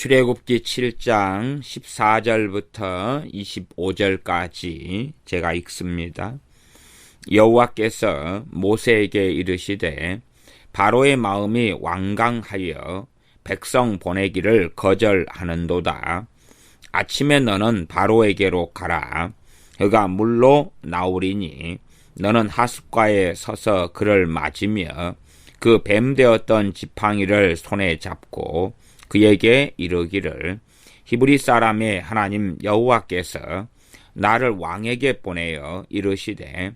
출애굽기 7장 14절부터 25절까지 제가 읽습니다. 여호와께서 모세에게 이르시되 바로의 마음이 완강하여 백성 보내기를 거절하는도다. 아침에 너는 바로에게로 가라. 그가 물로 나오리니 너는 하숫가에 서서 그를 맞으며 그 뱀되었던 지팡이를 손에 잡고 그에게 이르기를 히브리 사람의 하나님 여호와께서 나를 왕에게 보내어 이르시되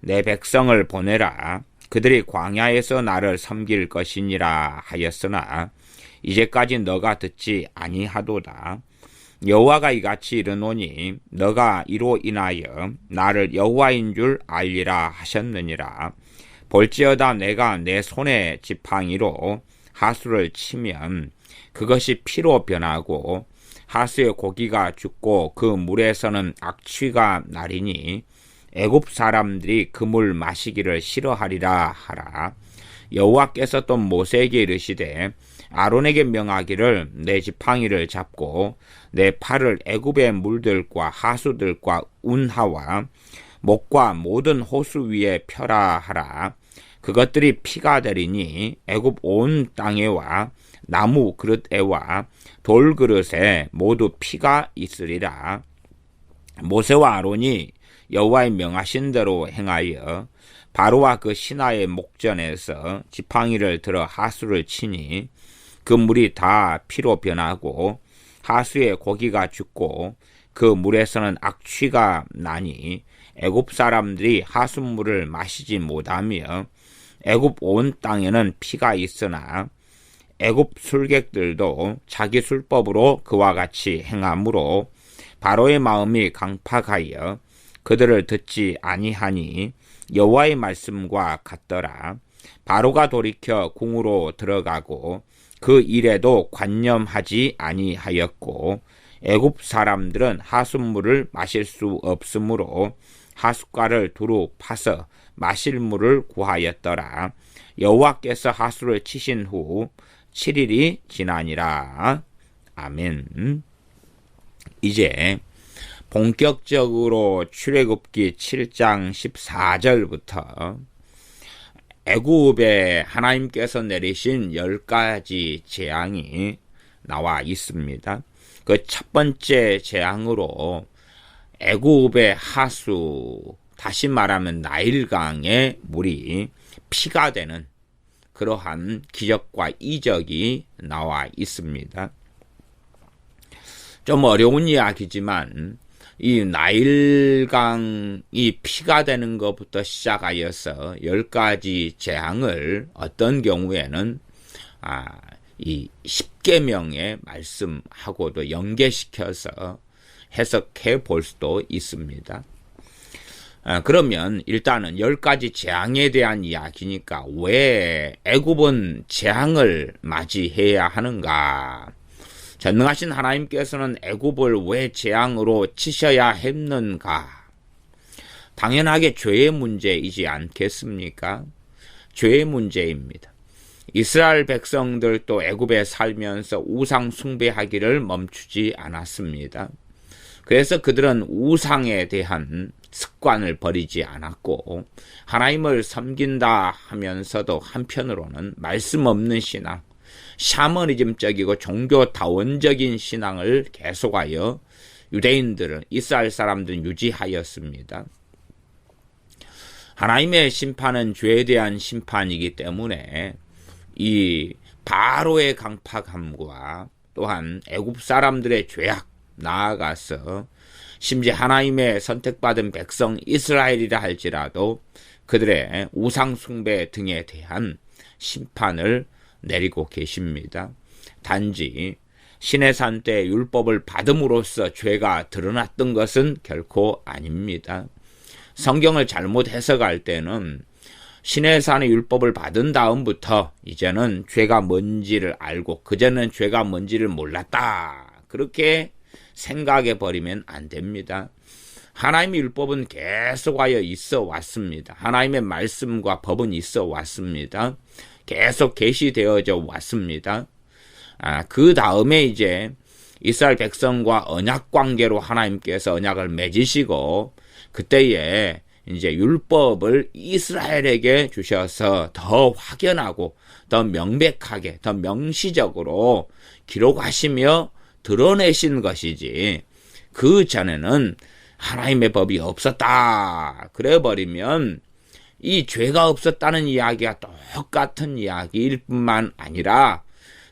내 백성을 보내라. 그들이 광야에서 나를 섬길 것이니라 하였으나 이제까지 너가 듣지 아니하도다. 여호와가 이같이 이르노니 너가 이로 인하여 나를 여호와인 줄 알리라 하셨느니라. 볼지어다 내가 내 손에 지팡이로 하수를 치면 그것이 피로 변하고 하수의 고기가 죽고 그 물에서는 악취가 나리니 애굽 사람들이 그 물 마시기를 싫어하리라 하라. 여호와께서 또 모세에게 이르시되 아론에게 명하기를 내 지팡이를 잡고 내 팔을 애굽의 물들과 하수들과 운하와 목과 모든 호수 위에 펴라 하라. 그것들이 피가 되리니 애굽 온 땅에와 나무 그릇에와 돌 그릇에 모두 피가 있으리라. 모세와 아론이 여호와의 명하신 대로 행하여 바로와 그 신하의 목전에서 지팡이를 들어 하수를 치니 그 물이 다 피로 변하고 하수의 고기가 죽고 그 물에서는 악취가 나니 애굽 사람들이 하수물을 마시지 못하며 애굽 온 땅에는 피가 있으나 애굽 술객들도 자기 술법으로 그와 같이 행하므로 바로의 마음이 강팍하여 그들을 듣지 아니하니 여호와의 말씀과 같더라. 바로가 돌이켜 궁으로 들어가고 그 일에도 관념하지 아니하였고 애굽 사람들은 하숫물을 마실 수 없으므로 하숫가를 두루 파서 마실 물을 구하였더라. 여호와께서 하수를 치신 후 7일이 지나니라. 아멘. 이제 본격적으로 출애굽기 7장 14절부터 애굽에 하나님께서 내리신 10가지 재앙이 나와 있습니다. 그 첫 번째 재앙으로 애굽의 하수, 다시 말하면 나일강의 물이 피가 되는 그러한 기적과 이적이 나와 있습니다. 좀 어려운 이야기지만 이 나일강이 피가 되는 것부터 시작하여서 10가지 재앙을 어떤 경우에는 이 십계명의 말씀하고도 연계시켜서 해석해 볼 수도 있습니다. 그러면 일단은 10가지 재앙에 대한 이야기니까 왜 애굽은 재앙을 맞이해야 하는가? 전능하신 하나님께서는 애굽을 왜 재앙으로 치셔야 했는가? 당연하게 죄의 문제이지 않겠습니까? 죄의 문제입니다. 이스라엘 백성들도 애굽에 살면서 우상 숭배하기를 멈추지 않았습니다. 그래서 그들은 우상에 대한 습관을 버리지 않았고 하나님을 섬긴다 하면서도 한편으로는 말씀 없는 신앙, 샤머니즘적이고 종교다원적인 신앙을 계속하여 유대인들은, 이스라엘 사람들은 유지하였습니다. 하나님의 심판은 죄에 대한 심판이기 때문에 이 바로의 강팍함과 또한 애굽 사람들의 죄악, 나아가서 심지어 하나님의 선택받은 백성 이스라엘이라 할지라도 그들의 우상 숭배 등에 대한 심판을 내리고 계십니다. 단지 시내산 때 율법을 받음으로써 죄가 드러났던 것은 결코 아닙니다. 성경을 잘못 해석할 때는 시내산의 율법을 받은 다음부터 이제는 죄가 뭔지를 알고 그전에는 죄가 뭔지를 몰랐다, 그렇게 생각해 버리면 안 됩니다. 하나님의 율법은 계속하여 있어 왔습니다. 하나님의 말씀과 법은 있어 왔습니다. 계속 계시되어져 왔습니다. 그 다음에 이제 이스라엘 백성과 언약 관계로 하나님께서 언약을 맺으시고 그때에 이제 율법을 이스라엘에게 주셔서 더 확연하고 더 명백하게 더 명시적으로 기록하시며 드러내신 것이지 그 전에는 하나님의 법이 없었다 그래 버리면 이 죄가 없었다는 이야기가 똑같은 이야기일 뿐만 아니라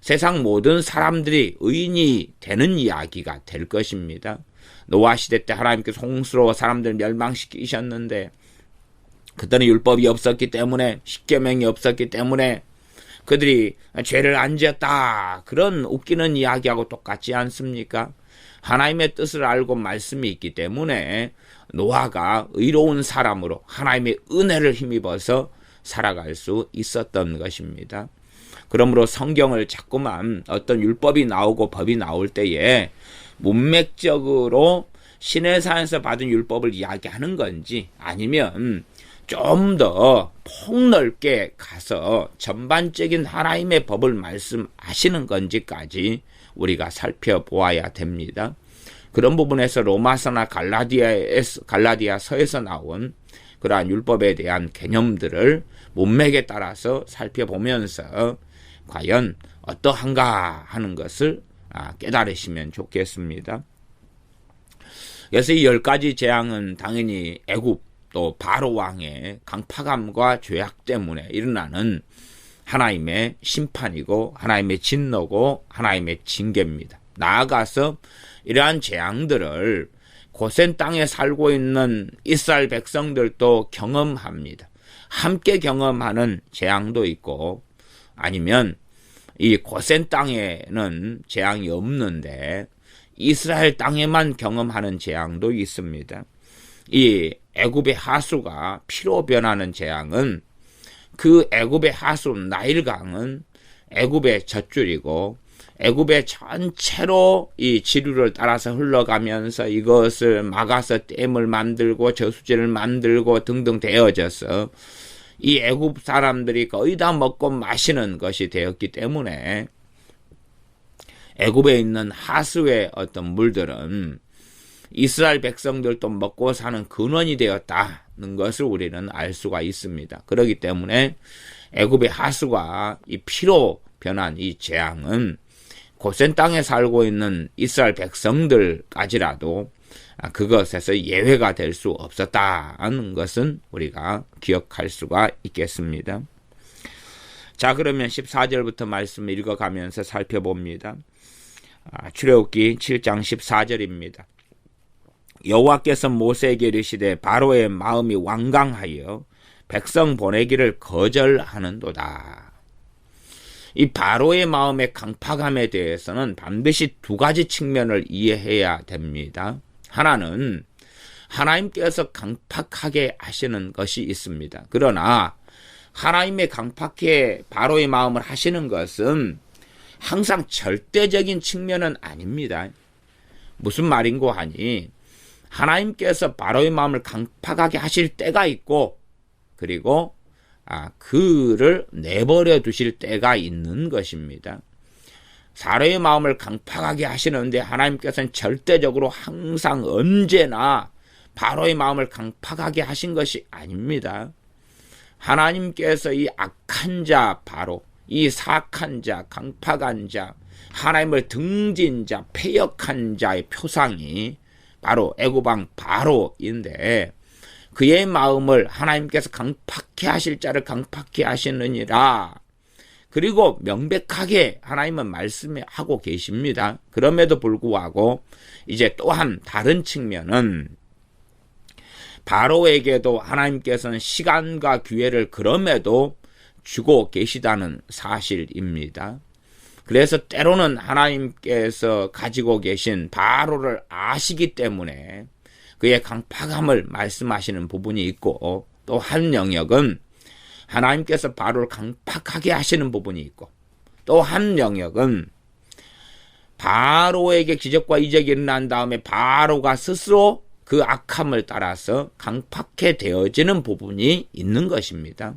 세상 모든 사람들이 의인이 되는 이야기가 될 것입니다. 노아 시대 때 하나님께서 홍수로 사람들 멸망시키셨는데 그때는 율법이 없었기 때문에 십계명이 없었기 때문에 그들이 죄를 안 지었다. 그런 웃기는 이야기하고 똑같지 않습니까? 하나님의 뜻을 알고 말씀이 있기 때문에 노아가 의로운 사람으로 하나님의 은혜를 힘입어서 살아갈 수 있었던 것입니다. 그러므로 성경을 자꾸만 어떤 율법이 나오고 법이 나올 때에 문맥적으로 시내산에서 받은 율법을 이야기하는 건지 아니면 좀 더 폭넓게 가서 전반적인 하나님의 법을 말씀하시는 건지까지 우리가 살펴보아야 됩니다. 그런 부분에서 로마서나 갈라디아서에서 나온 그러한 율법에 대한 개념들을 문맥에 따라서 살펴보면서 과연 어떠한가 하는 것을 깨달으시면 좋겠습니다. 그래서 이 10가지 재앙은 당연히 애굽 또 바로 왕의 강팍함과 죄악 때문에 일어나는 하나님의 심판이고 하나님의 진노고 하나님의 징계입니다. 나아가서 이러한 재앙들을 고센 땅에 살고 있는 이스라엘 백성들도 경험합니다. 함께 경험하는 재앙도 있고 아니면 이 고센 땅에는 재앙이 없는데 이스라엘 땅에만 경험하는 재앙도 있습니다. 이 애굽의 하수가 피로 변하는 재앙은 그 애굽의 하수 나일강은 애굽의 젖줄이고 애굽의 전체로 이 지류를 따라서 흘러가면서 이것을 막아서 댐을 만들고 저수지를 만들고 등등 되어져서 이 애굽 사람들이 거의 다 먹고 마시는 것이 되었기 때문에 애굽에 있는 하수의 어떤 물들은 이스라엘 백성들도 먹고 사는 근원이 되었다는 것을 우리는 알 수가 있습니다. 그렇기 때문에 애굽의 하수가 이 피로 변한 이 재앙은 고센 땅에 살고 있는 이스라엘 백성들까지라도 그것에서 예외가 될 수 없었다는 것은 우리가 기억할 수가 있겠습니다. 자, 그러면 14절부터 말씀을 읽어가면서 살펴봅니다. 출애굽기 7장 14절입니다. 여호와께서 모세에게 이르시되 바로의 마음이 완강하여 백성 보내기를 거절하는도다. 이 바로의 마음의 강팍함에 대해서는 반드시 두 가지 측면을 이해해야 됩니다. 하나는 하나님께서 강팍하게 하시는 것이 있습니다. 그러나 하나님의 강팍해 바로의 마음을 하시는 것은 항상 절대적인 측면은 아닙니다. 무슨 말인고 하니 하나님께서 바로의 마음을 강팍하게 하실 때가 있고 그리고 그를 내버려 두실 때가 있는 것입니다. 바로의 마음을 강팍하게 하시는데 하나님께서는 절대적으로 항상 언제나 바로의 마음을 강팍하게 하신 것이 아닙니다. 하나님께서 이 악한 자 바로, 이 사악한 자, 강팍한 자, 하나님을 등진 자, 패역한 자의 표상이 바로 애굽왕 바로인데 그의 마음을 하나님께서 강팍해 하실 자를 강팍해 하시느니라. 그리고 명백하게 하나님은 말씀하고 계십니다. 그럼에도 불구하고 이제 또한 다른 측면은 바로에게도 하나님께서는 시간과 기회를 그럼에도 주고 계시다는 사실입니다. 그래서 때로는 하나님께서 가지고 계신 바로를 아시기 때문에 그의 강팍함을 말씀하시는 부분이 있고 또 한 영역은 하나님께서 바로를 강팍하게 하시는 부분이 있고 또 한 영역은 바로에게 기적과 이적이 일어난 다음에 바로가 스스로 그 악함을 따라서 강팍해 되어지는 부분이 있는 것입니다.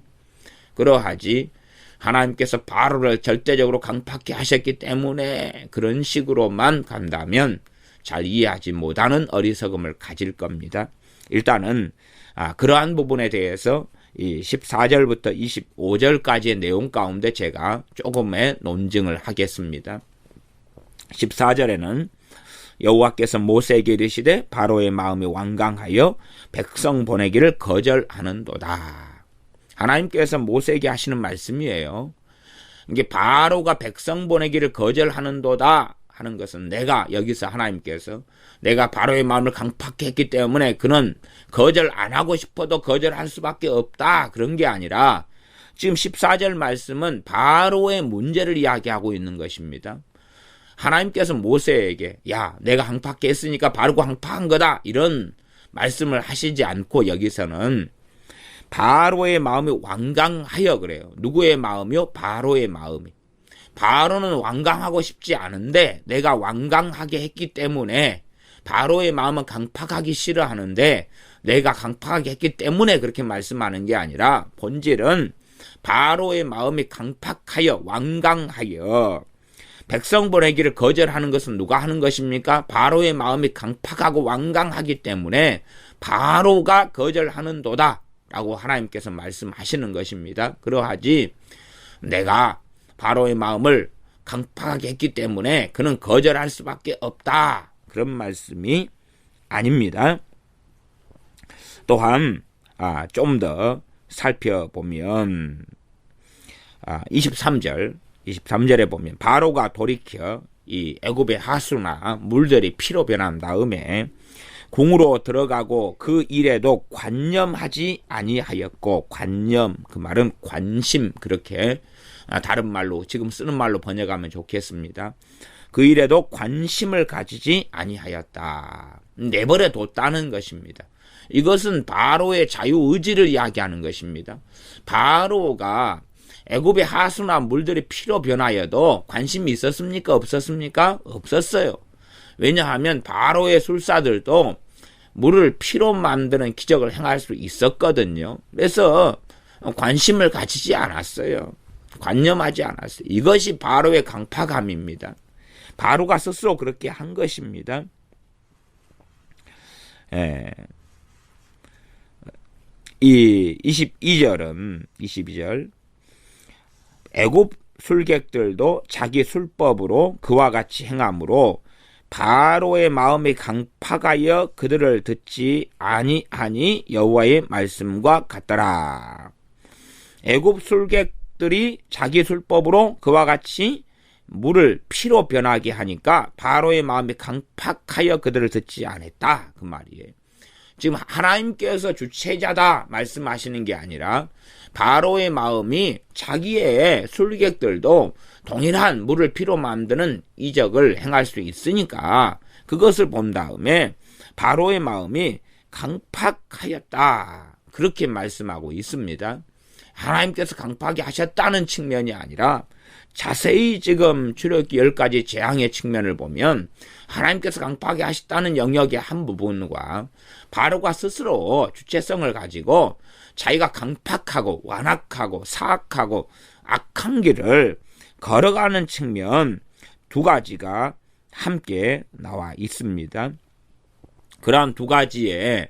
그러하지 하나님께서 바로를 절대적으로 강팍해 하셨기 때문에 그런 식으로만 간다면 잘 이해하지 못하는 어리석음을 가질 겁니다. 일단은 그러한 부분에 대해서 이 14절부터 25절까지의 내용 가운데 제가 조금의 논증을 하겠습니다. 14절에는 여호와께서 모세에게 이르시되 바로의 마음이 완강하여 백성 보내기를 거절하는도다. 하나님께서 모세에게 하시는 말씀이에요. 이게 바로가 백성 보내기를 거절하는도다 하는 것은 여기서 하나님께서 내가 바로의 마음을 강팍해 했기 때문에 그는 거절 안 하고 싶어도 거절할 수밖에 없다 그런 게 아니라 지금 14절 말씀은 바로의 문제를 이야기하고 있는 것입니다. 하나님께서 모세에게 내가 강팍해 했으니까 바로가 강팍한 거다 이런 말씀을 하시지 않고 여기서는 바로의 마음이 완강하여 그래요. 누구의 마음이요? 바로의 마음이. 바로는 완강하고 싶지 않은데 내가 완강하게 했기 때문에 바로의 마음은 강팍하기 싫어하는데 내가 강팍하게 했기 때문에 그렇게 말씀하는 게 아니라 본질은 바로의 마음이 강팍하여 완강하여 백성 보내기를 거절하는 것은 누가 하는 것입니까? 바로의 마음이 강팍하고 완강하기 때문에 바로가 거절하는도다 라고 하나님께서 말씀하시는 것입니다. 그러하지 내가 바로의 마음을 강팍하게 했기 때문에 그는 거절할 수밖에 없다 그런 말씀이 아닙니다. 또한 좀 더 살펴보면 23절에 보면 바로가 돌이켜 이 애굽의 하수나 물들이 피로 변한 다음에 궁으로 들어가고 그 일에도 관념하지 아니하였고, 관념 그 말은 관심 그렇게 다른 말로 지금 쓰는 말로 번역하면 좋겠습니다. 그 일에도 관심을 가지지 아니하였다. 내버려 뒀다는 것입니다. 이것은 바로의 자유의지를 이야기하는 것입니다. 바로가 애굽의 하수나 물들이 피로 변하여도 관심이 있었습니까? 없었습니까? 없었어요. 왜냐하면 바로의 술사들도 물을 피로 만드는 기적을 행할 수 있었거든요. 그래서 관심을 가지지 않았어요. 관념하지 않았어요. 이것이 바로의 강팍함입니다. 바로가 스스로 그렇게 한 것입니다. 이 22절 애굽 술객들도 자기 술법으로 그와 같이 행함으로 바로의 마음이 강팍하여 그들을 듣지 아니하니 여호와의 말씀과 같더라. 애굽 술객들이 자기 술법으로 그와 같이 물을 피로 변하게 하니까 바로의 마음이 강팍하여 그들을 듣지 않았다 그 말이에요. 지금 하나님께서 주체자다 말씀하시는 게 아니라 바로의 마음이 자기의 술객들도 동일한 물을 피로 만드는 이적을 행할 수 있으니까 그것을 본 다음에 바로의 마음이 강팍하였다 그렇게 말씀하고 있습니다. 하나님께서 강팍하게 하셨다는 측면이 아니라 자세히 지금 출애굽기 10가지 재앙의 측면을 보면 하나님께서 강팍하게 하셨다는 영역의 한 부분과 바로가 스스로 주체성을 가지고 자기가 강팍하고 완악하고 사악하고 악한 길을 걸어가는 측면 두 가지가 함께 나와 있습니다. 그러한 두 가지의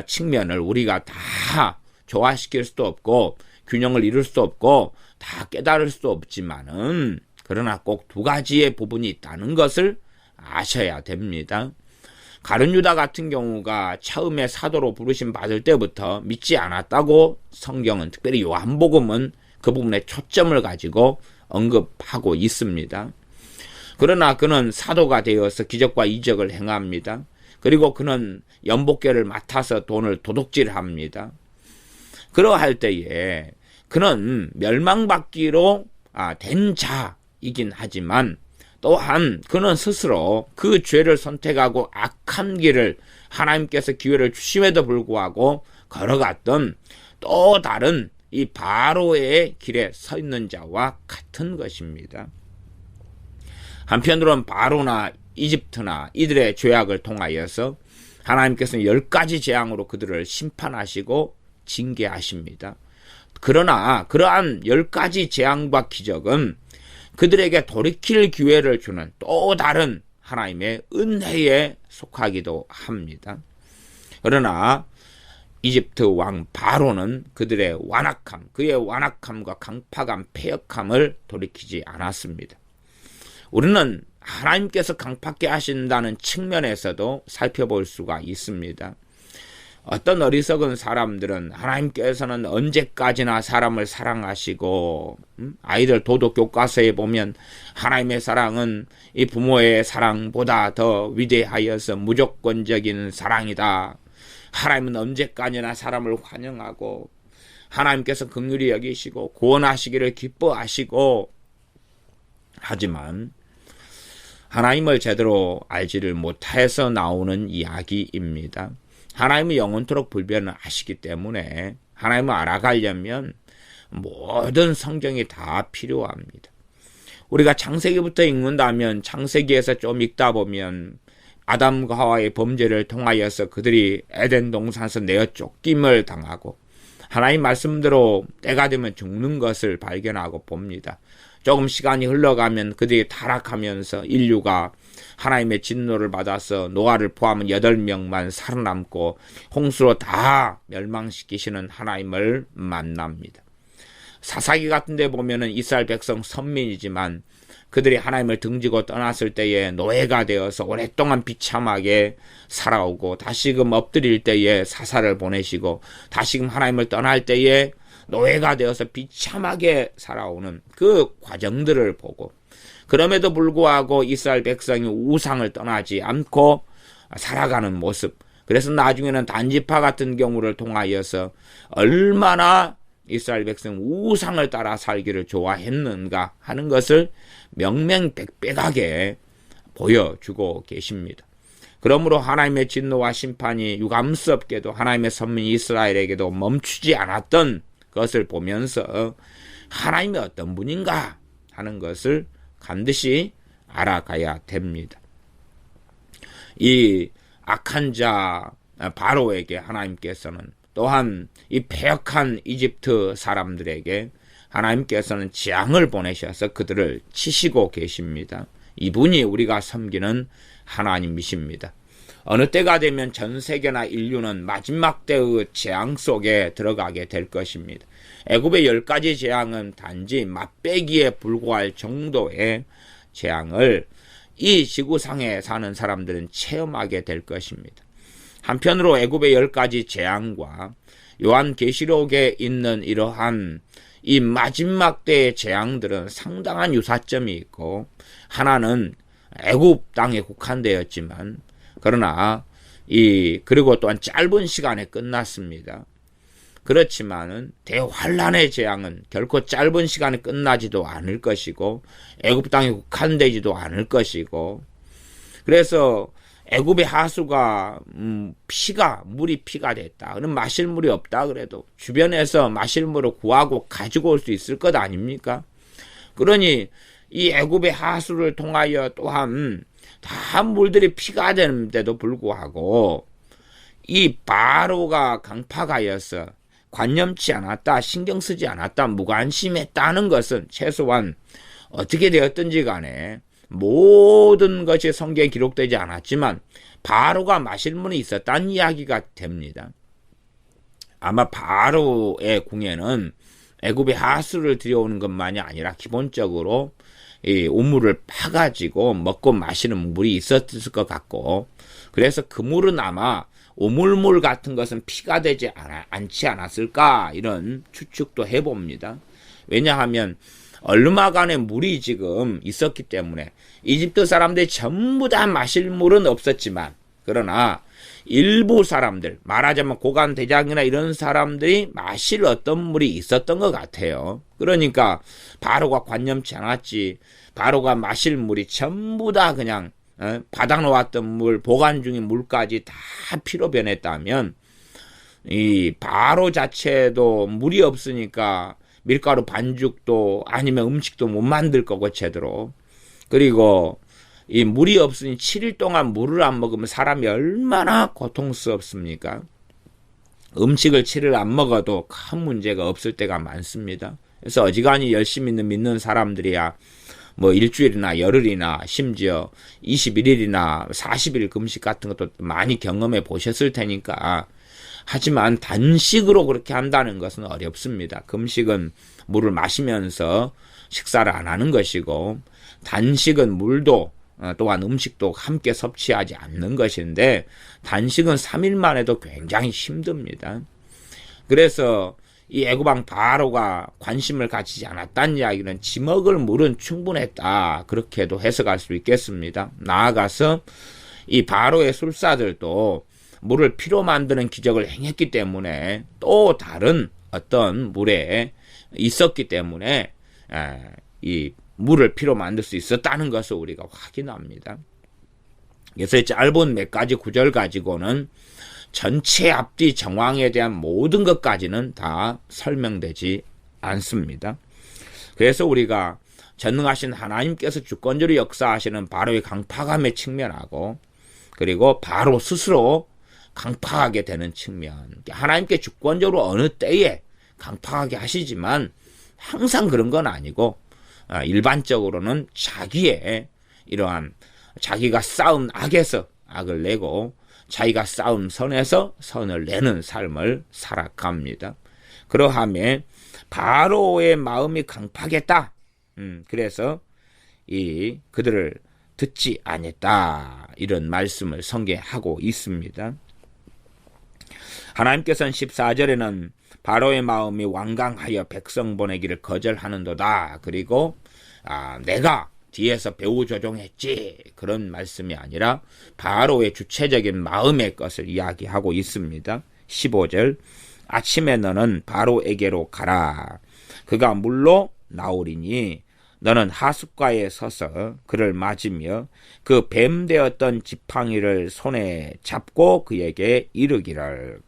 측면을 우리가 다 조화시킬 수도 없고 균형을 이룰 수도 없고 다 깨달을 수도 없지만은 그러나 꼭 두 가지의 부분이 있다는 것을 아셔야 됩니다. 가룟 유다 같은 경우가 처음에 사도로 부르심 받을 때부터 믿지 않았다고 성경은 특별히 요한복음은 그 부분에 초점을 가지고 언급하고 있습니다. 그러나 그는 사도가 되어서 기적과 이적을 행합니다. 그리고 그는 연복궤를 맡아서 돈을 도둑질합니다. 그러할 때에 그는 멸망받기로 된 자이긴 하지만 또한 그는 스스로 그 죄를 선택하고 악한 길을 하나님께서 기회를 주심에도 불구하고 걸어갔던 또 다른 이 바로의 길에 서 있는 자와 같은 것입니다. 한편으로는 바로나 이집트나 이들의 죄악을 통하여서 하나님께서는 10가지 재앙으로 그들을 심판하시고 징계하십니다. 그러나 그러한 10가지 재앙과 기적은 그들에게 돌이킬 기회를 주는 또 다른 하나님의 은혜에 속하기도 합니다. 그러나 이집트 왕 바로는 그들의 완악함, 그의 완악함과 강팍함, 패역함을 돌이키지 않았습니다. 우리는 하나님께서 강팍게 하신다는 측면에서도 살펴볼 수가 있습니다. 어떤 어리석은 사람들은 하나님께서는 언제까지나 사람을 사랑하시고, 아이들 도덕 교과서에 보면 하나님의 사랑은 이 부모의 사랑보다 더 위대하여서 무조건적인 사랑이다. 하나님은 언제까지나 사람을 환영하고 하나님께서 긍휼히 여기시고 구원하시기를 기뻐하시고, 하지만 하나님을 제대로 알지를 못해서 나오는 이야기입니다. 하나님은 영원토록 불변하시기 때문에 하나님을 알아가려면 모든 성경이 다 필요합니다. 우리가 창세기부터 읽는다면 창세기에서 좀 읽다 보면 아담과 하와의 범죄를 통하여서 그들이 에덴 동산에서 내어 쫓김을 당하고 하나님 말씀대로 때가 되면 죽는 것을 발견하고 봅니다. 조금 시간이 흘러가면 그들이 타락하면서 인류가 하나님의 진노를 받아서 노아를 포함한 8명만 살아남고 홍수로 다 멸망시키시는 하나님을 만납니다. 사사기 같은 데 보면은 이스라엘 백성 선민이지만 그들이 하나님을 등지고 떠났을 때에 노예가 되어서 오랫동안 비참하게 살아오고 다시금 엎드릴 때에 사사를 보내시고 다시금 하나님을 떠날 때에 노예가 되어서 비참하게 살아오는 그 과정들을 보고, 그럼에도 불구하고 이스라엘 백성이 우상을 떠나지 않고 살아가는 모습, 그래서 나중에는 단지파 같은 경우를 통하여서 얼마나 이스라엘 백성 우상을 따라 살기를 좋아했는가 하는 것을 명명백백하게 보여주고 계십니다. 그러므로 하나님의 진노와 심판이 유감스럽게도 하나님의 선민 이스라엘에게도 멈추지 않았던 것을 보면서 하나님이 어떤 분인가 하는 것을 반드시 알아가야 됩니다. 이 악한 자 바로에게 하나님께서는 또한 이 패역한 이집트 사람들에게 하나님께서는 재앙을 보내셔서 그들을 치시고 계십니다. 이분이 우리가 섬기는 하나님이십니다. 어느 때가 되면 전 세계나 인류는 마지막 때의 재앙 속에 들어가게 될 것입니다. 애굽의 10가지 재앙은 단지 맛배기에 불과할 정도의 재앙을 이 지구상에 사는 사람들은 체험하게 될 것입니다. 한편으로 애굽의 10가지 재앙과 요한계시록에 있는 이러한 이 마지막 때의 재앙들은 상당한 유사점이 있고, 하나는 애굽 땅에 국한되었지만 그러나 그리고 또한 짧은 시간에 끝났습니다. 그렇지만은 대환란의 재앙은 결코 짧은 시간에 끝나지도 않을 것이고 애굽 땅에 국한되지도 않을 것이고, 그래서 애굽의 하수가 물이 피가 됐다. 그럼 마실 물이 없다 그래도 주변에서 마실 물을 구하고 가지고 올 수 있을 것 아닙니까? 그러니 이 애굽의 하수를 통하여 또한 다 물들이 피가 되는데도 불구하고 이 바로가 강팍하여서 관념치 않았다, 신경 쓰지 않았다, 무관심했다는 것은 최소한 어떻게 되었든지 간에 모든 것이 성경에 기록되지 않았지만 바로가 마실 물이 있었다는 이야기가 됩니다. 아마 바로의 궁에는 애굽의 하수를 들여오는 것만이 아니라 기본적으로 이 우물을 파가지고 먹고 마시는 물이 있었을 것 같고, 그래서 그 물은 아마 우물물 같은 것은 피가 되지 않지 않았을까 이런 추측도 해봅니다. 왜냐하면 얼마간의 물이 지금 있었기 때문에 이집트 사람들이 전부 다 마실 물은 없었지만, 그러나 일부 사람들, 말하자면 고관 대장이나 이런 사람들이 마실 어떤 물이 있었던 것 같아요. 그러니까 바로가 관념치 않았지, 바로가 마실 물이 전부 다 그냥 바닥 놓았던 물, 보관 중인 물까지 다 피로 변했다면 이 바로 자체도 물이 없으니까 밀가루 반죽도 아니면 음식도 못 만들 거고 제대로. 그리고 이 물이 없으니 7일 동안 물을 안 먹으면 사람이 얼마나 고통스럽습니까? 음식을 7일 안 먹어도 큰 문제가 없을 때가 많습니다. 그래서 어지간히 열심히 믿는 사람들이야 뭐 일주일이나 열흘이나 심지어 21일이나 40일 금식 같은 것도 많이 경험해 보셨을 테니까. 하지만 단식으로 그렇게 한다는 것은 어렵습니다. 금식은 물을 마시면서 식사를 안 하는 것이고, 단식은 물도 또한 음식도 함께 섭취하지 않는 것인데, 단식은 3일만 해도 굉장히 힘듭니다. 그래서 이 애굽왕 바로가 관심을 가지지 않았다는 이야기는 지 먹을 물은 충분했다, 그렇게도 해석할 수 있겠습니다. 나아가서 이 바로의 술사들도 물을 피로 만드는 기적을 행했기 때문에 또 다른 어떤 물에 있었기 때문에 이 물을 피로 만들 수 있었다는 것을 우리가 확인합니다. 그래서 짧은 몇 가지 구절 가지고는 전체 앞뒤 정황에 대한 모든 것까지는 다 설명되지 않습니다. 그래서 우리가 전능하신 하나님께서 주권적으로 역사하시는 바로의 강팍함에 측면하고, 그리고 바로 스스로 강팍하게 되는 측면, 하나님께 주권적으로 어느 때에 강팍하게 하시지만 항상 그런 건 아니고, 일반적으로는 자기의 이러한 자기가 쌓은 악에서 악을 내고 자기가 쌓은 선에서 선을 내는 삶을 살아갑니다. 그러함에 바로의 마음이 강팍했다. 그래서 이 그들을 듣지 않았다, 이런 말씀을 성경하고 있습니다. 하나님께서는 14절에는 바로의 마음이 완강하여 백성 보내기를 거절하는도다, 그리고 내가 뒤에서 배후 조종했지, 그런 말씀이 아니라 바로의 주체적인 마음의 것을 이야기하고 있습니다. 15절, 아침에 너는 바로에게로 가라. 그가 물로 나오리니 너는 하숫가에 서서 그를 맞으며 그 뱀 되었던 지팡이를 손에 잡고 그에게 이르기를.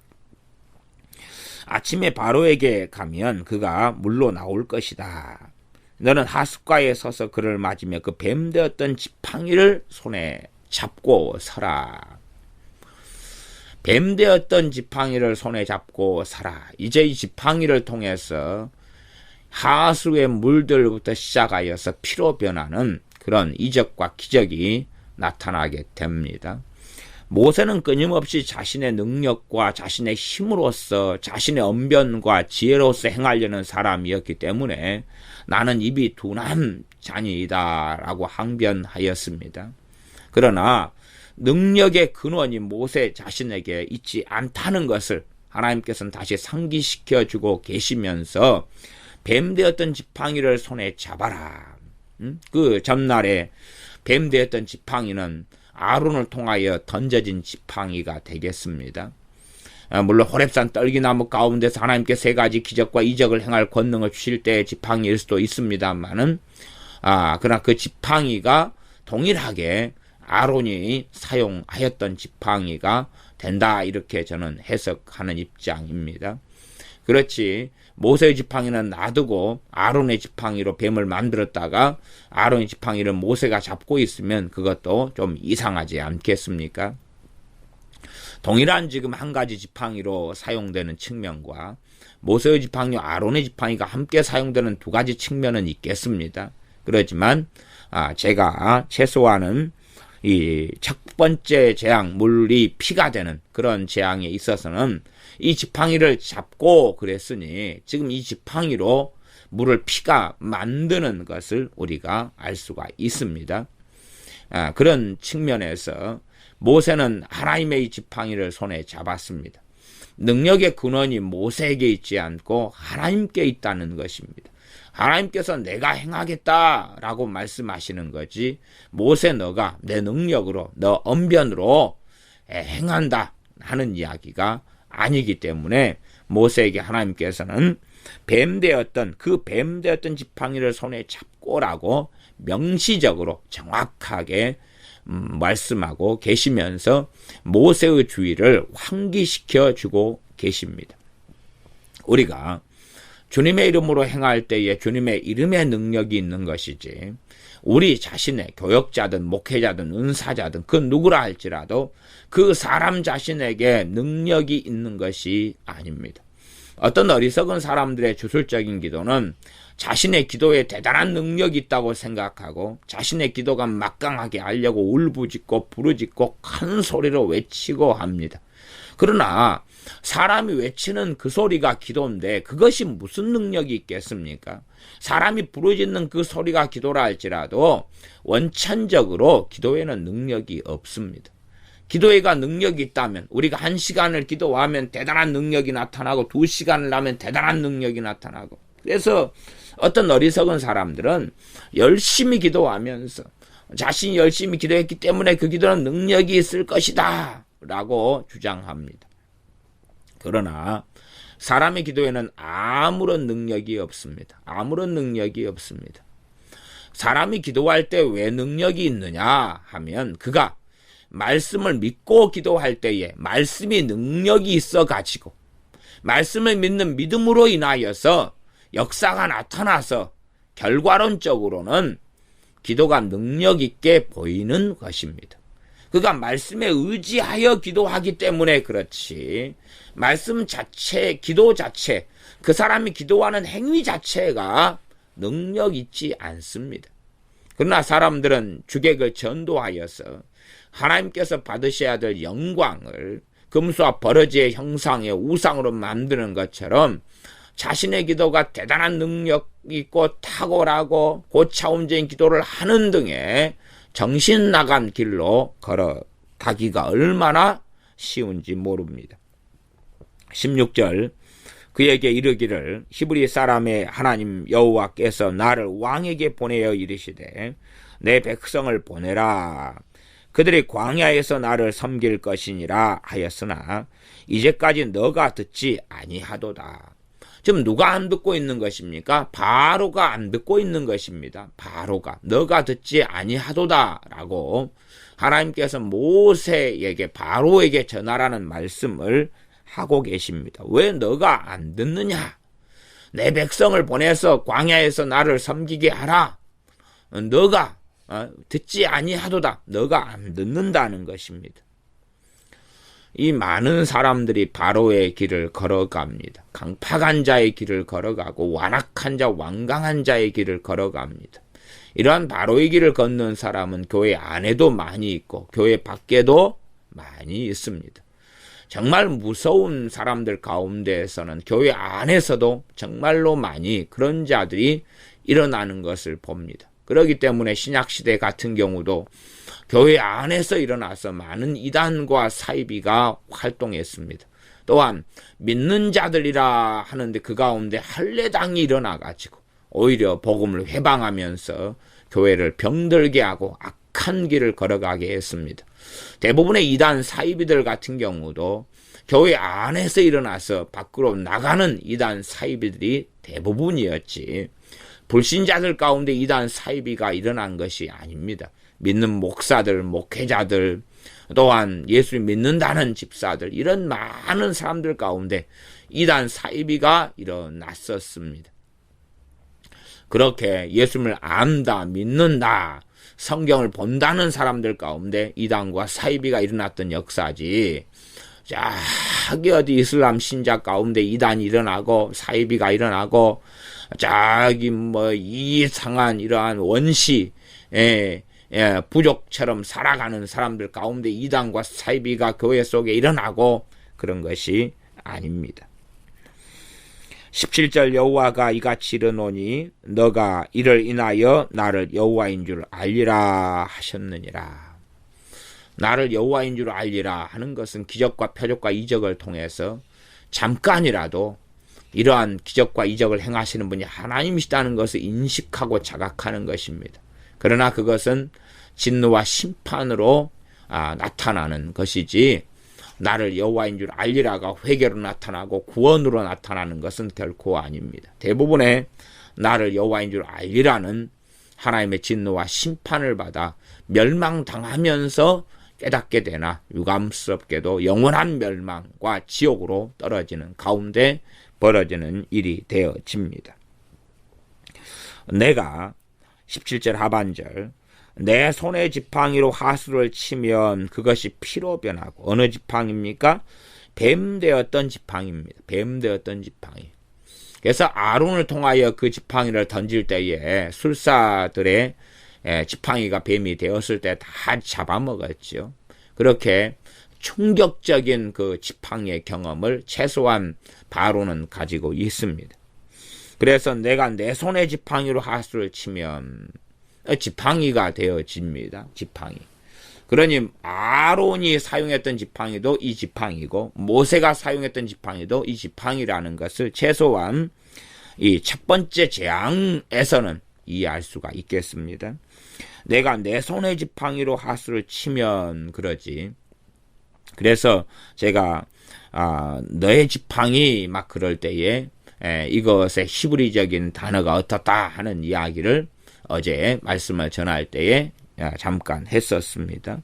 아침에 바로에게 가면 그가 물로 나올 것이다. 너는 하숫가에 서서 그를 맞으며 그 뱀 되었던 지팡이를 손에 잡고 서라. 뱀 되었던 지팡이를 손에 잡고 서라. 이제 이 지팡이를 통해서 하수의 물들부터 시작하여서 피로 변하는 그런 이적과 기적이 나타나게 됩니다. 모세는 끊임없이 자신의 능력과 자신의 힘으로써 자신의 언변과 지혜로서 행하려는 사람이었기 때문에 나는 입이 둔한 자니이다 라고 항변하였습니다. 그러나 능력의 근원이 모세 자신에게 있지 않다는 것을 하나님께서는 다시 상기시켜주고 계시면서 뱀 되었던 지팡이를 손에 잡아라. 그 전날에 뱀 되었던 지팡이는 아론을 통하여 던져진 지팡이가 되겠습니다. 물론 호렙산 떨기나무 가운데서 하나님께 세 가지 기적과 이적을 행할 권능을 주실 때의 지팡이일 수도 있습니다만은, 그러나 그 지팡이가 동일하게 아론이 사용하였던 지팡이가 된다, 이렇게 저는 해석하는 입장입니다. 그렇지 모세의 지팡이는 놔두고 아론의 지팡이로 뱀을 만들었다가 아론의 지팡이를 모세가 잡고 있으면 그것도 좀 이상하지 않겠습니까? 동일한 지금 한 가지 지팡이로 사용되는 측면과 모세의 지팡이와 아론의 지팡이가 함께 사용되는 두 가지 측면은 있겠습니다. 그렇지만 제가 최소한은 이 첫 번째 재앙, 물이 피가 되는 그런 재앙에 있어서는 이 지팡이를 잡고 그랬으니 지금 이 지팡이로 물을 피가 만드는 것을 우리가 알 수가 있습니다. 그런 측면에서 모세는 하나님의 이 지팡이를 손에 잡았습니다. 능력의 근원이 모세에게 있지 않고 하나님께 있다는 것입니다. 하나님께서 내가 행하겠다라고 말씀하시는 거지, 모세 너가 내 능력으로 너 언변으로 행한다 하는 이야기가 아니기 때문에 모세에게 하나님께서는 뱀 되었던 지팡이를 손에 잡고라고 명시적으로 정확하게 말씀하고 계시면서 모세의 주의를 환기시켜 주고 계십니다. 우리가 주님의 이름으로 행할 때에 주님의 이름의 능력이 있는 것이지, 우리 자신의 교역자든 목회자든 은사자든 그 누구라 할지라도 그 사람 자신에게 능력이 있는 것이 아닙니다. 어떤 어리석은 사람들의 주술적인 기도는 자신의 기도에 대단한 능력이 있다고 생각하고 자신의 기도가 막강하게 하려고 울부짖고 부르짖고 큰 소리로 외치고 합니다. 그러나 사람이 외치는 그 소리가 기도인데 그것이 무슨 능력이 있겠습니까? 사람이 부르짖는 그 소리가 기도라 할지라도 원천적으로 기도에는 능력이 없습니다. 기도회가 능력이 있다면 우리가 1시간을 기도하면 대단한 능력이 나타나고 2시간을 하면 대단한 능력이 나타나고, 그래서 어떤 어리석은 사람들은 열심히 기도하면서 자신이 열심히 기도했기 때문에 그 기도는 능력이 있을 것이다 라고 주장합니다. 그러나 사람의 기도에는 아무런 능력이 없습니다. 아무런 능력이 없습니다. 사람이 기도할 때 왜 능력이 있느냐 하면 그가 말씀을 믿고 기도할 때에 말씀이 능력이 있어 가지고 말씀을 믿는 믿음으로 인하여서 역사가 나타나서 결과론적으로는 기도가 능력 있게 보이는 것입니다. 그가 말씀에 의지하여 기도하기 때문에 그렇지, 말씀 자체, 기도 자체, 그 사람이 기도하는 행위 자체가 능력 있지 않습니다. 그러나 사람들은 주객을 전도하여서 하나님께서 받으셔야 될 영광을 금수와 버러지의 형상의 우상으로 만드는 것처럼 자신의 기도가 대단한 능력 있고 탁월하고 고차원적인 기도를 하는 등의 정신 나간 길로 걸어가기가 얼마나 쉬운지 모릅니다. 16절, 그에게 이르기를 히브리 사람의 하나님 여호와께서 나를 왕에게 보내어 이르시되 내 백성을 보내라. 그들이 광야에서 나를 섬길 것이니라 하였으나 이제까지 너가 듣지 아니하도다. 지금 누가 안 듣고 있는 것입니까? 바로가 안 듣고 있는 것입니다. 바로가 너가 듣지 아니하도다 라고 하나님께서 모세에게, 바로에게 전하라는 말씀을 하고 계십니다. 왜 너가 안 듣느냐? 내 백성을 보내서 광야에서 나를 섬기게 하라. 너가 듣지 아니하도다. 너가 안 듣는다는 것입니다. 이 많은 사람들이 바로의 길을 걸어갑니다. 강팍한 자의 길을 걸어가고 완악한 자, 완강한 자의 길을 걸어갑니다. 이러한 바로의 길을 걷는 사람은 교회 안에도 많이 있고 교회 밖에도 많이 있습니다. 정말 무서운 사람들 가운데에서는 교회 안에서도 정말로 많이 그런 자들이 일어나는 것을 봅니다. 그렇기 때문에 신약시대 같은 경우도 교회 안에서 일어나서 많은 이단과 사이비가 활동했습니다. 또한 믿는 자들이라 하는데 그 가운데 할례당이 일어나가지고 오히려 복음을 회방하면서 교회를 병들게 하고 악한 길을 걸어가게 했습니다. 대부분의 이단 사이비들 같은 경우도 교회 안에서 일어나서 밖으로 나가는 이단 사이비들이 대부분이었지, 불신자들 가운데 이단 사이비가 일어난 것이 아닙니다. 믿는 목사들, 목회자들, 또한 예수 믿는다는 집사들, 이런 많은 사람들 가운데 이단 사이비가 일어났었습니다. 그렇게 예수님을 안다, 믿는다, 성경을 본다는 사람들 가운데 이단과 사이비가 일어났던 역사지, 저기 어디 이슬람 신자 가운데 이단이 일어나고 사이비가 일어나고 저기 뭐 이상한 이러한 원시 부족처럼 살아가는 사람들 가운데 이단과 사이비가 교회 속에 일어나고 그런 것이 아닙니다. 17절, 여호와가 이같이 이르노니 너가 이를 인하여 나를 여호와인 줄 알리라 하셨느니라. 나를 여호와인 줄 알리라 하는 것은 기적과 표적과 이적을 통해서 잠깐이라도 이러한 기적과 이적을 행하시는 분이 하나님이시다는 것을 인식하고 자각하는 것입니다. 그러나 그것은 진노와 심판으로 나타나는 것이지, 나를 여호와인 줄 알리라가 회개로 나타나고 구원으로 나타나는 것은 결코 아닙니다. 대부분의 나를 여호와인 줄 알리라는 하나님의 진노와 심판을 받아 멸망당하면서 깨닫게 되나 유감스럽게도 영원한 멸망과 지옥으로 떨어지는 가운데 벌어지는 일이 되어집니다. 내가 17절 하반절 내 손의 지팡이로 하수를 치면 그것이 피로 변하고 어느 지팡이입니까? 뱀되었던 지팡이입니다. 뱀되었던 지팡이. 그래서 아론을 통하여 그 지팡이를 던질 때에 술사들의 지팡이가 뱀이 되었을 때 다 잡아먹었죠. 그렇게 충격적인 그 지팡이의 경험을 최소한 바로는 가지고 있습니다. 그래서 내가 내 손의 지팡이로 하수를 치면 지팡이가 되어집니다. 지팡이. 그러니 아론이 사용했던 지팡이도 이 지팡이고 모세가 사용했던 지팡이도 이 지팡이라는 것을 최소한 이 첫 번째 재앙에서는 이해할 수가 있겠습니다. 내가 내 손의 지팡이로 하수를 치면 그러지. 그래서 제가 너의 지팡이 막 그럴 때에 이것의 히브리적인 단어가 어떻다 하는 이야기를 어제 말씀을 전할 때에 잠깐 했었습니다.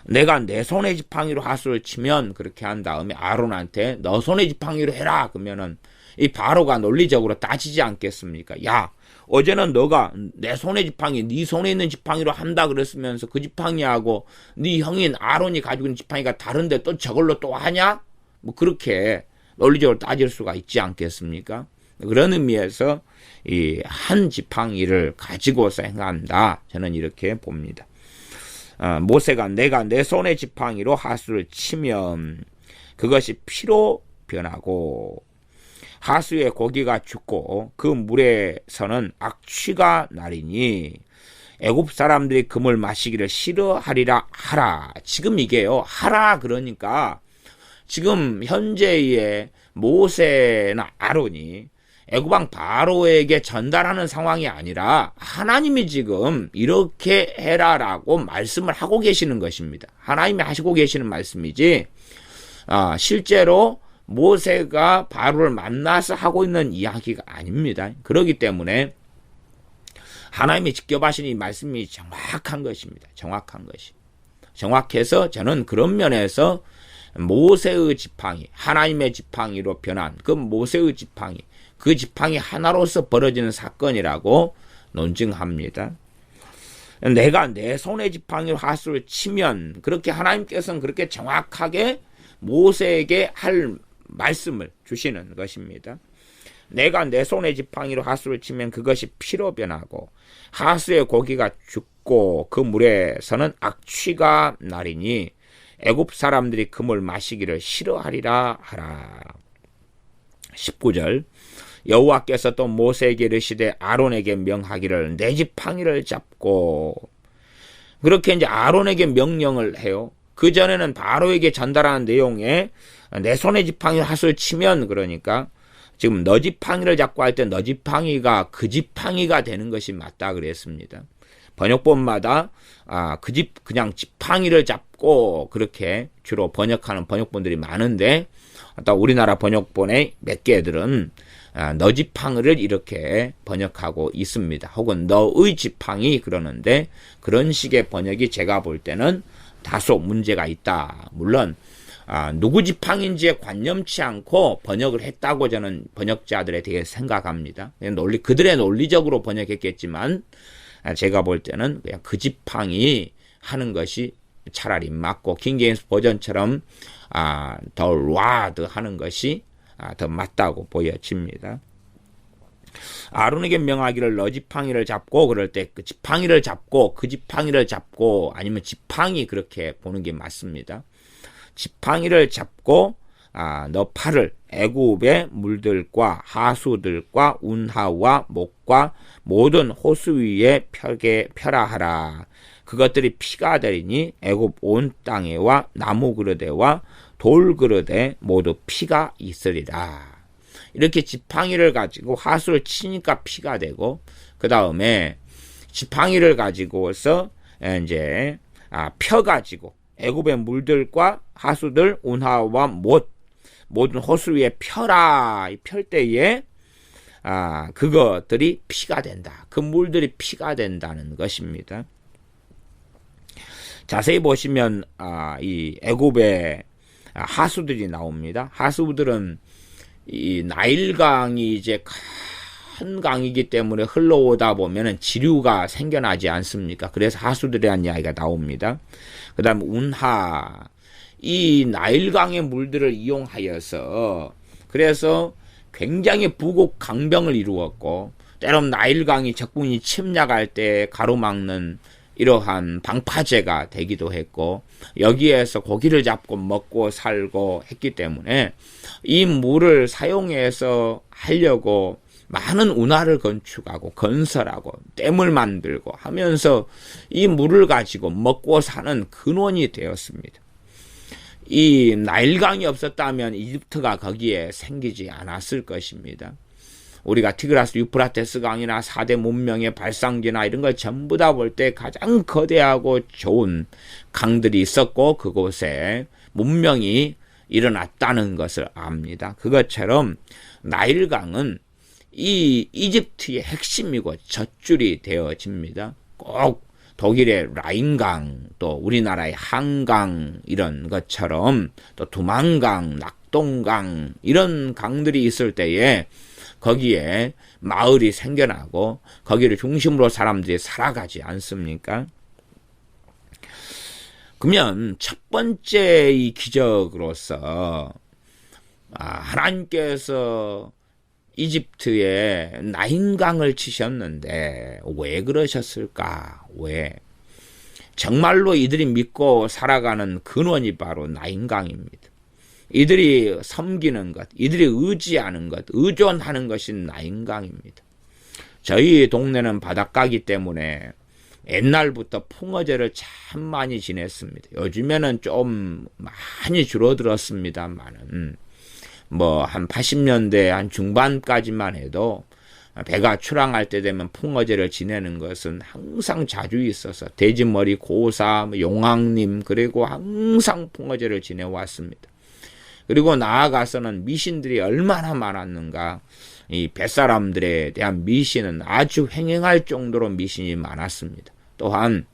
내가 내 손의 지팡이로 하수를 치면 그렇게 한 다음에 아론한테 너 손의 지팡이로 해라 그러면은 이 바로가 논리적으로 따지지 않겠습니까? 야, 어제는 너가 내 손의 지팡이, 네 손에 있는 지팡이로 한다 그랬으면서 그 지팡이하고 네 형인 아론이 가지고 있는 지팡이가 다른데 또 저걸로 또 하냐? 뭐 그렇게 논리적으로 따질 수가 있지 않겠습니까? 그런 의미에서 이 한 지팡이를 가지고서 행한다. 저는 이렇게 봅니다. 모세가 내가 내 손의 지팡이로 하수를 치면 그것이 피로 변하고 하수의 고기가 죽고 그 물에서는 악취가 나리니 애굽 사람들이 그물 마시기를 싫어하리라 하라. 지금 이게요. 하라 그러니까 지금 현재의 모세나 아론이 애굽왕 바로에게 전달하는 상황이 아니라 하나님이 지금 이렇게 해라라고 말씀을 하고 계시는 것입니다. 하나님이 하시고 계시는 말씀이지 실제로 모세가 바로를 만나서 하고 있는 이야기가 아닙니다. 그렇기 때문에 하나님이 직접 하신 이 말씀이 정확한 것입니다. 정확한 것이. 정확해서 저는 그런 면에서 모세의 지팡이, 하나님의 지팡이로 변한 그 모세의 지팡이, 그 지팡이 하나로서 벌어지는 사건이라고 논증합니다. 내가 내 손의 지팡이로 하수를 치면 그렇게 하나님께서는 그렇게 정확하게 모세에게 할 말씀을 주시는 것입니다. 내가 내 손의 지팡이로 하수를 치면 그것이 피로 변하고 하수의 고기가 죽고 그 물에서는 악취가 나리니 애굽 사람들이 그 물 마시기를 싫어하리라 하라. 19절 여호와께서 또 모세에게 이르시되 아론에게 명하기를 내 지팡이를 잡고 그렇게 이제 아론에게 명령을 해요. 그 전에는 바로에게 전달하는 내용에 내 손에 지팡이를 하수를 치면 그러니까 지금 너 지팡이를 잡고 할 때 너 지팡이가 그 지팡이가 되는 것이 맞다 그랬습니다. 번역본마다 그냥 지팡이를 잡고 그렇게 주로 번역하는 번역본들이 많은데 또 우리나라 번역본의 몇 개들은 너 지팡이를 이렇게 번역하고 있습니다. 혹은 너의 지팡이 그러는데 그런 식의 번역이 제가 볼 때는 다소 문제가 있다. 물론 누구 지팡이인지에 관념치 않고 번역을 했다고 저는 번역자들에 대해 생각합니다. 그들의 논리적으로 번역했겠지만 제가 볼 때는 그냥 그 지팡이 하는 것이 차라리 맞고 킹제임스 버전처럼 더 rod 하는 것이 더 맞다고 보여집니다. 아론에게 명하기를 너 지팡이를 잡고 그럴 때 그 지팡이를 잡고 그 지팡이를 잡고 아니면 지팡이 그렇게 보는 게 맞습니다. 지팡이를 잡고 너 팔을 애굽의 물들과 하수들과 운하와 목과 모든 호수 위에 펴라 하라. 그것들이 피가 되리니 애굽 온 땅에와 나무 그릇에와 돌 그릇에 모두 피가 있으리라. 이렇게 지팡이를 가지고 하수를 치니까 피가 되고 그 다음에 지팡이를 가지고서 이제 펴가지고 애굽의 물들과 하수들 운하와 모든 호수 위에 펴라. 펼 때에 그것들이 피가 된다. 그 물들이 피가 된다는 것입니다. 자세히 보시면 이 애굽의 하수들이 나옵니다. 하수들은 이 나일강이 이제 큰 강이기 때문에 흘러오다 보면은 지류가 생겨나지 않습니까? 그래서 하수들이라는 이야기가 나옵니다. 그 다음 운하, 이 나일강의 물들을 이용하여서 그래서 굉장히 부국 강병을 이루었고, 때론 나일강이 적군이 침략할 때 가로막는 이러한 방파제가 되기도 했고, 여기에서 고기를 잡고 먹고 살고 했기 때문에 이 물을 사용해서 하려고 많은 운하를 건축하고 건설하고 댐을 만들고 하면서 이 물을 가지고 먹고 사는 근원이 되었습니다. 이 나일강이 없었다면 이집트가 거기에 생기지 않았을 것입니다. 우리가 티그라스 유프라테스 강이나 4대 문명의 발상지나 이런 걸 전부 다 볼 때 가장 거대하고 좋은 강들이 있었고 그곳에 문명이 일어났다는 것을 압니다. 그것처럼 나일강은 이 이집트의 핵심이고 젖줄이 되어집니다. 꼭 독일의 라인강, 또 우리나라의 한강 이런 것처럼 또 두만강, 낙동강 이런 강들이 있을 때에 거기에 마을이 생겨나고 거기를 중심으로 사람들이 살아가지 않습니까? 그러면 첫 번째 이 기적으로서 하나님께서 이집트에 나인강을 치셨는데 왜 그러셨을까? 왜? 정말로 이들이 믿고 살아가는 근원이 바로 나인강입니다. 이들이 섬기는 것, 이들이 의지하는 것, 의존하는 것이 나인강입니다. 저희 동네는 바닷가이기 때문에 옛날부터 풍어제를 참 많이 지냈습니다. 요즘에는 좀 많이 줄어들었습니다만은 한 80년대 한 중반까지만 해도 배가 출항할 때 되면 풍어제를 지내는 것은 항상 자주 있어서 돼지머리 고사, 용왕님 그리고 항상 풍어제를 지내왔습니다. 그리고 나아가서는 미신들이 얼마나 많았는가. 이 뱃사람들에 대한 미신은 아주 횡행할 정도로 미신이 많았습니다. 또한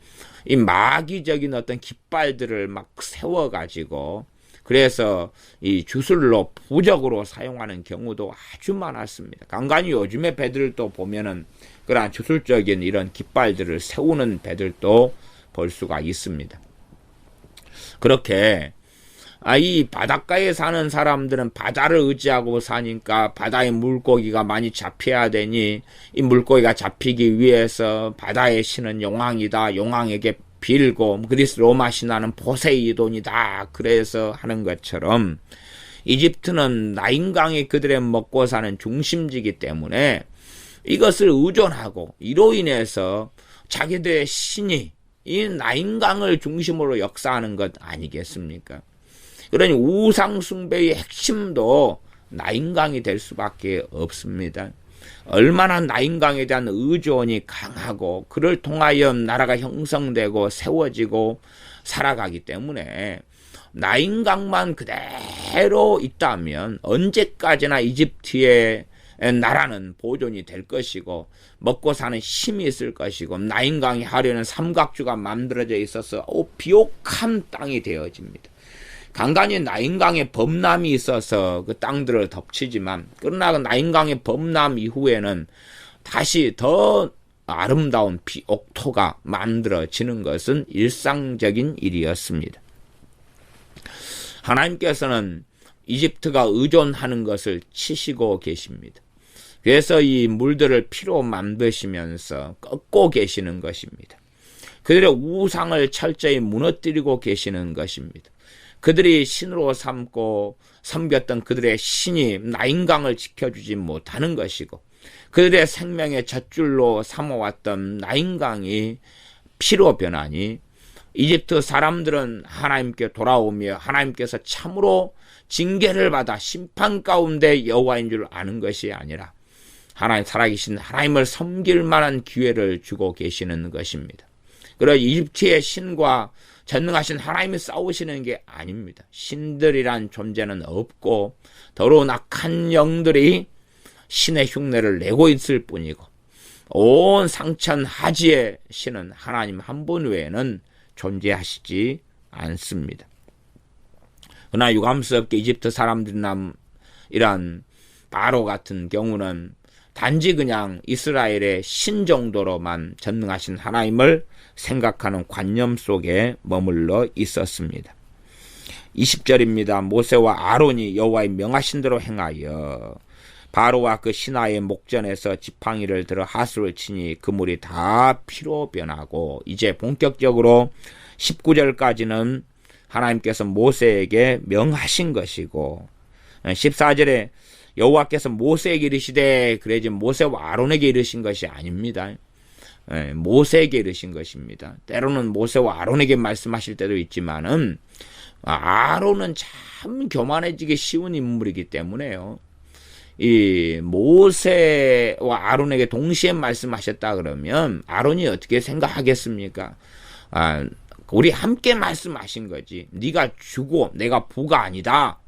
이 마귀적인 어떤 깃발들을 막 세워가지고 그래서 이 주술로 부적으로 사용하는 경우도 아주 많았습니다. 간간히 요즘의 배들도 보면은 그러한 주술적인 이런 깃발들을 세우는 배들도 볼 수가 있습니다. 그렇게 이 바닷가에 사는 사람들은 바다를 의지하고 사니까 바다의 물고기가 많이 잡혀야 되니 이 물고기가 잡히기 위해서 바다의 신은 용왕이다. 용왕에게 빌고 그리스 로마 신화는 포세이돈이다. 그래서 하는 것처럼 이집트는 나인강이 그들의 먹고 사는 중심지이기 때문에 이것을 의존하고 이로 인해서 자기들의 신이 이 나인강을 중심으로 역사하는 것 아니겠습니까? 그러니 우상 숭배의 핵심도 나인강이 될 수밖에 없습니다. 얼마나 나인강에 대한 의존이 강하고 그를 통하여 나라가 형성되고 세워지고 살아가기 때문에 나인강만 그대로 있다면 언제까지나 이집트의 나라는 보존이 될 것이고 먹고 사는 힘이 있을 것이고 나인강이 하려는 삼각주가 만들어져 있어서 비옥한 땅이 되어집니다. 간간히 나인강의 범람이 있어서 그 땅들을 덮치지만 그러나 나인강의 범람 이후에는 다시 더 아름다운 비옥토가 만들어지는 것은 일상적인 일이었습니다. 하나님께서는 이집트가 의존하는 것을 치시고 계십니다. 그래서 이 물들을 피로 만드시면서 꺾고 계시는 것입니다. 그들의 우상을 철저히 무너뜨리고 계시는 것입니다. 그들이 신으로 삼고 섬겼던 그들의 신이 나인강을 지켜주지 못하는 것이고 그들의 생명의 젖줄로 삼아왔던 나인강이 피로 변하니 이집트 사람들은 하나님께 돌아오며 하나님께서 참으로 징계를 받아 심판 가운데 여호와인 줄 아는 것이 아니라 하나님 살아계신 하나님을 섬길 만한 기회를 주고 계시는 것입니다. 그러나 이집트의 신과 전능하신 하나님이 싸우시는 게 아닙니다. 신들이란 존재는 없고 더러운 악한 영들이 신의 흉내를 내고 있을 뿐이고 온 상천 하지의 신은 하나님 한 분 외에는 존재하시지 않습니다. 그러나 유감스럽게 이집트 사람들이나 이런 바로 같은 경우는 단지 그냥 이스라엘의 신 정도로만 전능하신 하나님을 생각하는 관념 속에 머물러 있었습니다. 20절입니다. 모세와 아론이 여호와의 명하신 대로 행하여 바로와 그 신하의 목전에서 지팡이를 들어 하수를 치니 그물이 다 피로 변하고, 이제 본격적으로 19절까지는 하나님께서 모세에게 명하신 것이고, 14절에 여호와께서 모세에게 이르시되, 그래 지금 모세와 아론에게 이르신 것이 아닙니다. 모세에게 이르신 것입니다. 때로는 모세와 아론에게 말씀하실 때도 있지만은 아론은 참 교만해지기 쉬운 인물이기 때문에요. 이 모세와 아론에게 동시에 말씀하셨다 그러면 아론이 어떻게 생각하겠습니까? 우리 함께 말씀하신 거지. 네가 주고 내가 부가 아니다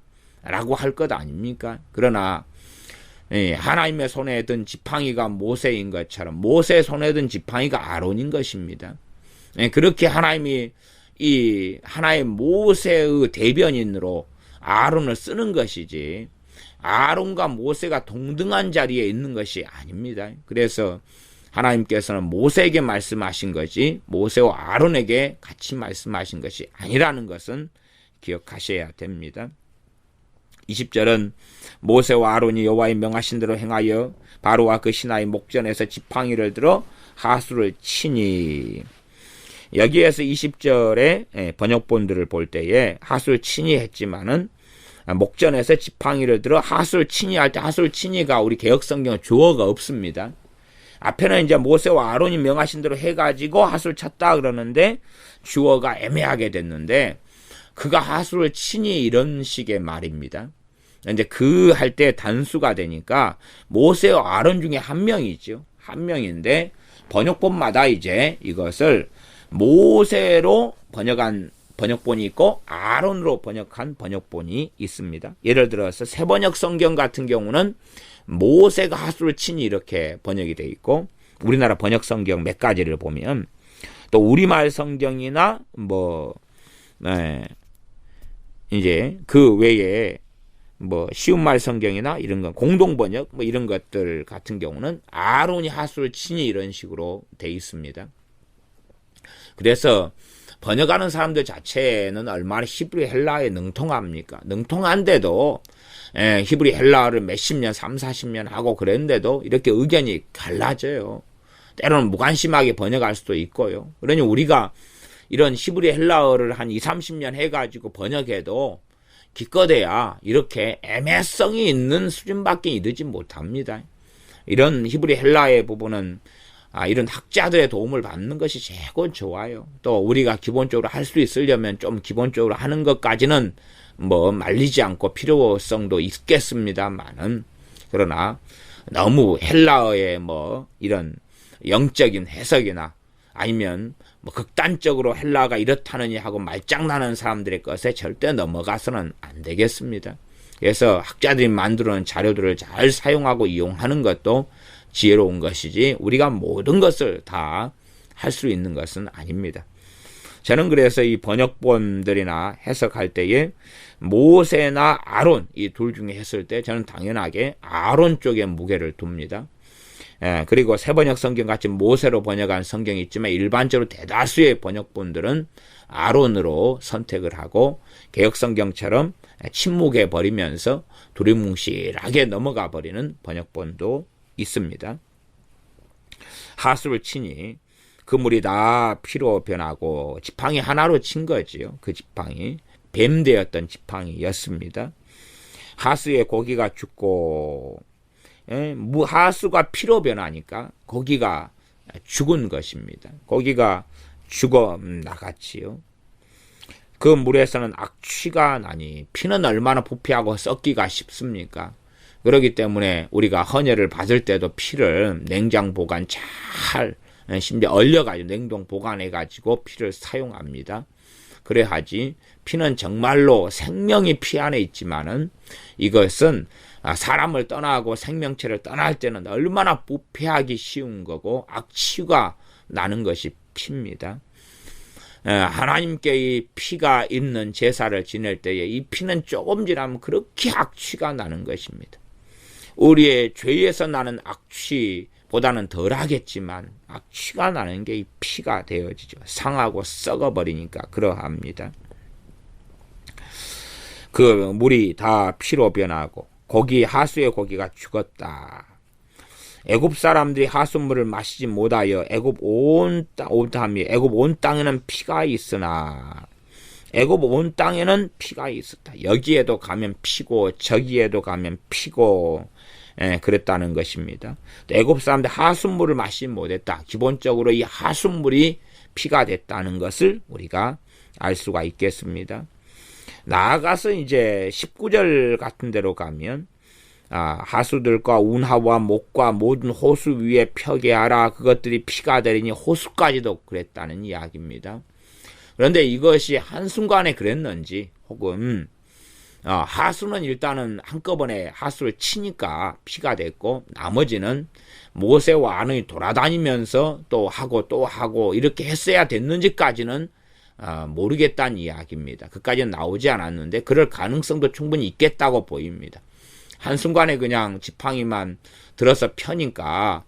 라고 할 것 아닙니까? 그러나 하나님의 손에 든 지팡이가 모세인 것처럼 모세의 손에 든 지팡이가 아론인 것입니다. 그렇게 하나님이 이 하나의 모세의 대변인으로 아론을 쓰는 것이지, 아론과 모세가 동등한 자리에 있는 것이 아닙니다. 그래서 하나님께서는 모세에게 말씀하신 것이 모세와 아론에게 같이 말씀하신 것이 아니라는 것은 기억하셔야 됩니다. 20절은 모세와 아론이 여호와의 명하신 대로 행하여 바로와 그 신하의 목전에서 지팡이를 들어 하수를 치니, 여기에서 20절의 번역본들을 볼 때에 하수를 치니 했지만은 목전에서 지팡이를 들어 하수를 치니 할 때 하수를 치니가 우리 개역성경은 주어가 없습니다. 앞에는 이제 모세와 아론이 명하신 대로 해가지고 하수를 쳤다 그러는데 주어가 애매하게 됐는데, 그가 하수를 치니 이런 식의 말입니다. 이제 그 할 때 단수가 되니까 모세와 아론 중에 한 명이죠. 한 명인데 번역본마다 이제 이것을 모세로 번역한 번역본이 있고 아론으로 번역한 번역본이 있습니다. 예를 들어서 새번역 성경 같은 경우는 모세가 하수를 치니 이렇게 번역이 되어 있고, 우리나라 번역 성경 몇 가지를 보면 또 우리말 성경이나 이제 그 외에 쉬운말 성경이나 이런 건 공동 번역 이런 것들 같은 경우는 아론이 하수를 치니 이런 식으로 되어 있습니다. 그래서 번역하는 사람들 자체는 얼마나 히브리 헬라어에 능통합니까? 능통한데도 히브리 헬라어를 몇십 년, 3, 40년 하고 그랬는데도 이렇게 의견이 갈라져요. 때로는 무관심하게 번역할 수도 있고요. 그러니 우리가 이런 히브리 헬라어를 한 2, 30년 해가지고 번역해도 기껏해야 이렇게 애매성이 있는 수준밖에 이르지 못합니다. 이런 히브리 헬라어의 부분은 이런 학자들의 도움을 받는 것이 최고 좋아요. 또 우리가 기본적으로 할 수 있으려면 좀 기본적으로 하는 것까지는 말리지 않고 필요성도 있겠습니다만은, 그러나 너무 헬라어의 이런 영적인 해석이나 아니면 극단적으로 헬라어가 이렇다느니 하고 말장난하는 사람들의 것에 절대 넘어가서는 안 되겠습니다. 그래서 학자들이 만들어놓은 자료들을 잘 사용하고 이용하는 것도 지혜로운 것이지 우리가 모든 것을 다 할 수 있는 것은 아닙니다. 저는 그래서 이 번역본들이나 해석할 때에 모세나 아론 이 둘 중에 했을 때 저는 당연하게 아론 쪽에 무게를 둡니다. 그리고 새번역 성경 같이 모세로 번역한 성경이 있지만 일반적으로 대다수의 번역본들은 아론으로 선택을 하고 개역성경처럼 침묵해 버리면서 두리뭉실하게 넘어가 버리는 번역본도 있습니다. 하수를 치니 그물이 다 피로 변하고 지팡이 하나로 친 거지요. 그 지팡이 뱀되었던 지팡이였습니다. 하수의 고기가 죽고 하수가 피로 변하니까 고기가 죽은 것입니다. 고기가 죽어 나갔지요. 그 물에서는 악취가 나니 피는 얼마나 부패하고 썩기가 쉽습니까? 그렇기 때문에 우리가 헌혈을 받을 때도 피를 냉장 보관 잘 심지어 얼려가지고 냉동 보관해가지고 피를 사용합니다. 그래야지 피는 정말로 생명이 피 안에 있지만은 이것은 사람을 떠나고 생명체를 떠날 때는 얼마나 부패하기 쉬운 거고 악취가 나는 것이 피입니다. 하나님께 이 피가 있는 제사를 지낼 때에 이 피는 조금 지나면 그렇게 악취가 나는 것입니다. 우리의 죄에서 나는 악취보다는 덜하겠지만 악취가 나는 게 이 피가 되어지죠. 상하고 썩어버리니까 그러합니다. 그 물이 다 피로 변하고 하수의 고기가 죽었다. 애굽 사람들이 하수물을 마시지 못하여 애굽 온 땅에는 피가 있으나 애굽 온 땅에는 피가 있었다. 여기에도 가면 피고 저기에도 가면 피고 그랬다는 것입니다. 애굽 사람들 하수물을 마시지 못했다. 기본적으로 이 하수물이 피가 됐다는 것을 우리가 알 수가 있겠습니다. 나아가서 이제 19절 같은 데로 가면 하수들과 운하와 목과 모든 호수 위에 펴게 하라. 그것들이 피가 되리니 호수까지도 그랬다는 이야기입니다. 그런데 이것이 한순간에 그랬는지 혹은 하수는 일단은 한꺼번에 하수를 치니까 피가 됐고 나머지는 모세와 아론이 돌아다니면서 또 하고 이렇게 했어야 됐는지까지는 모르겠다는 이야기입니다. 그까지는 나오지 않았는데 그럴 가능성도 충분히 있겠다고 보입니다. 한순간에 그냥 지팡이만 들어서 펴니까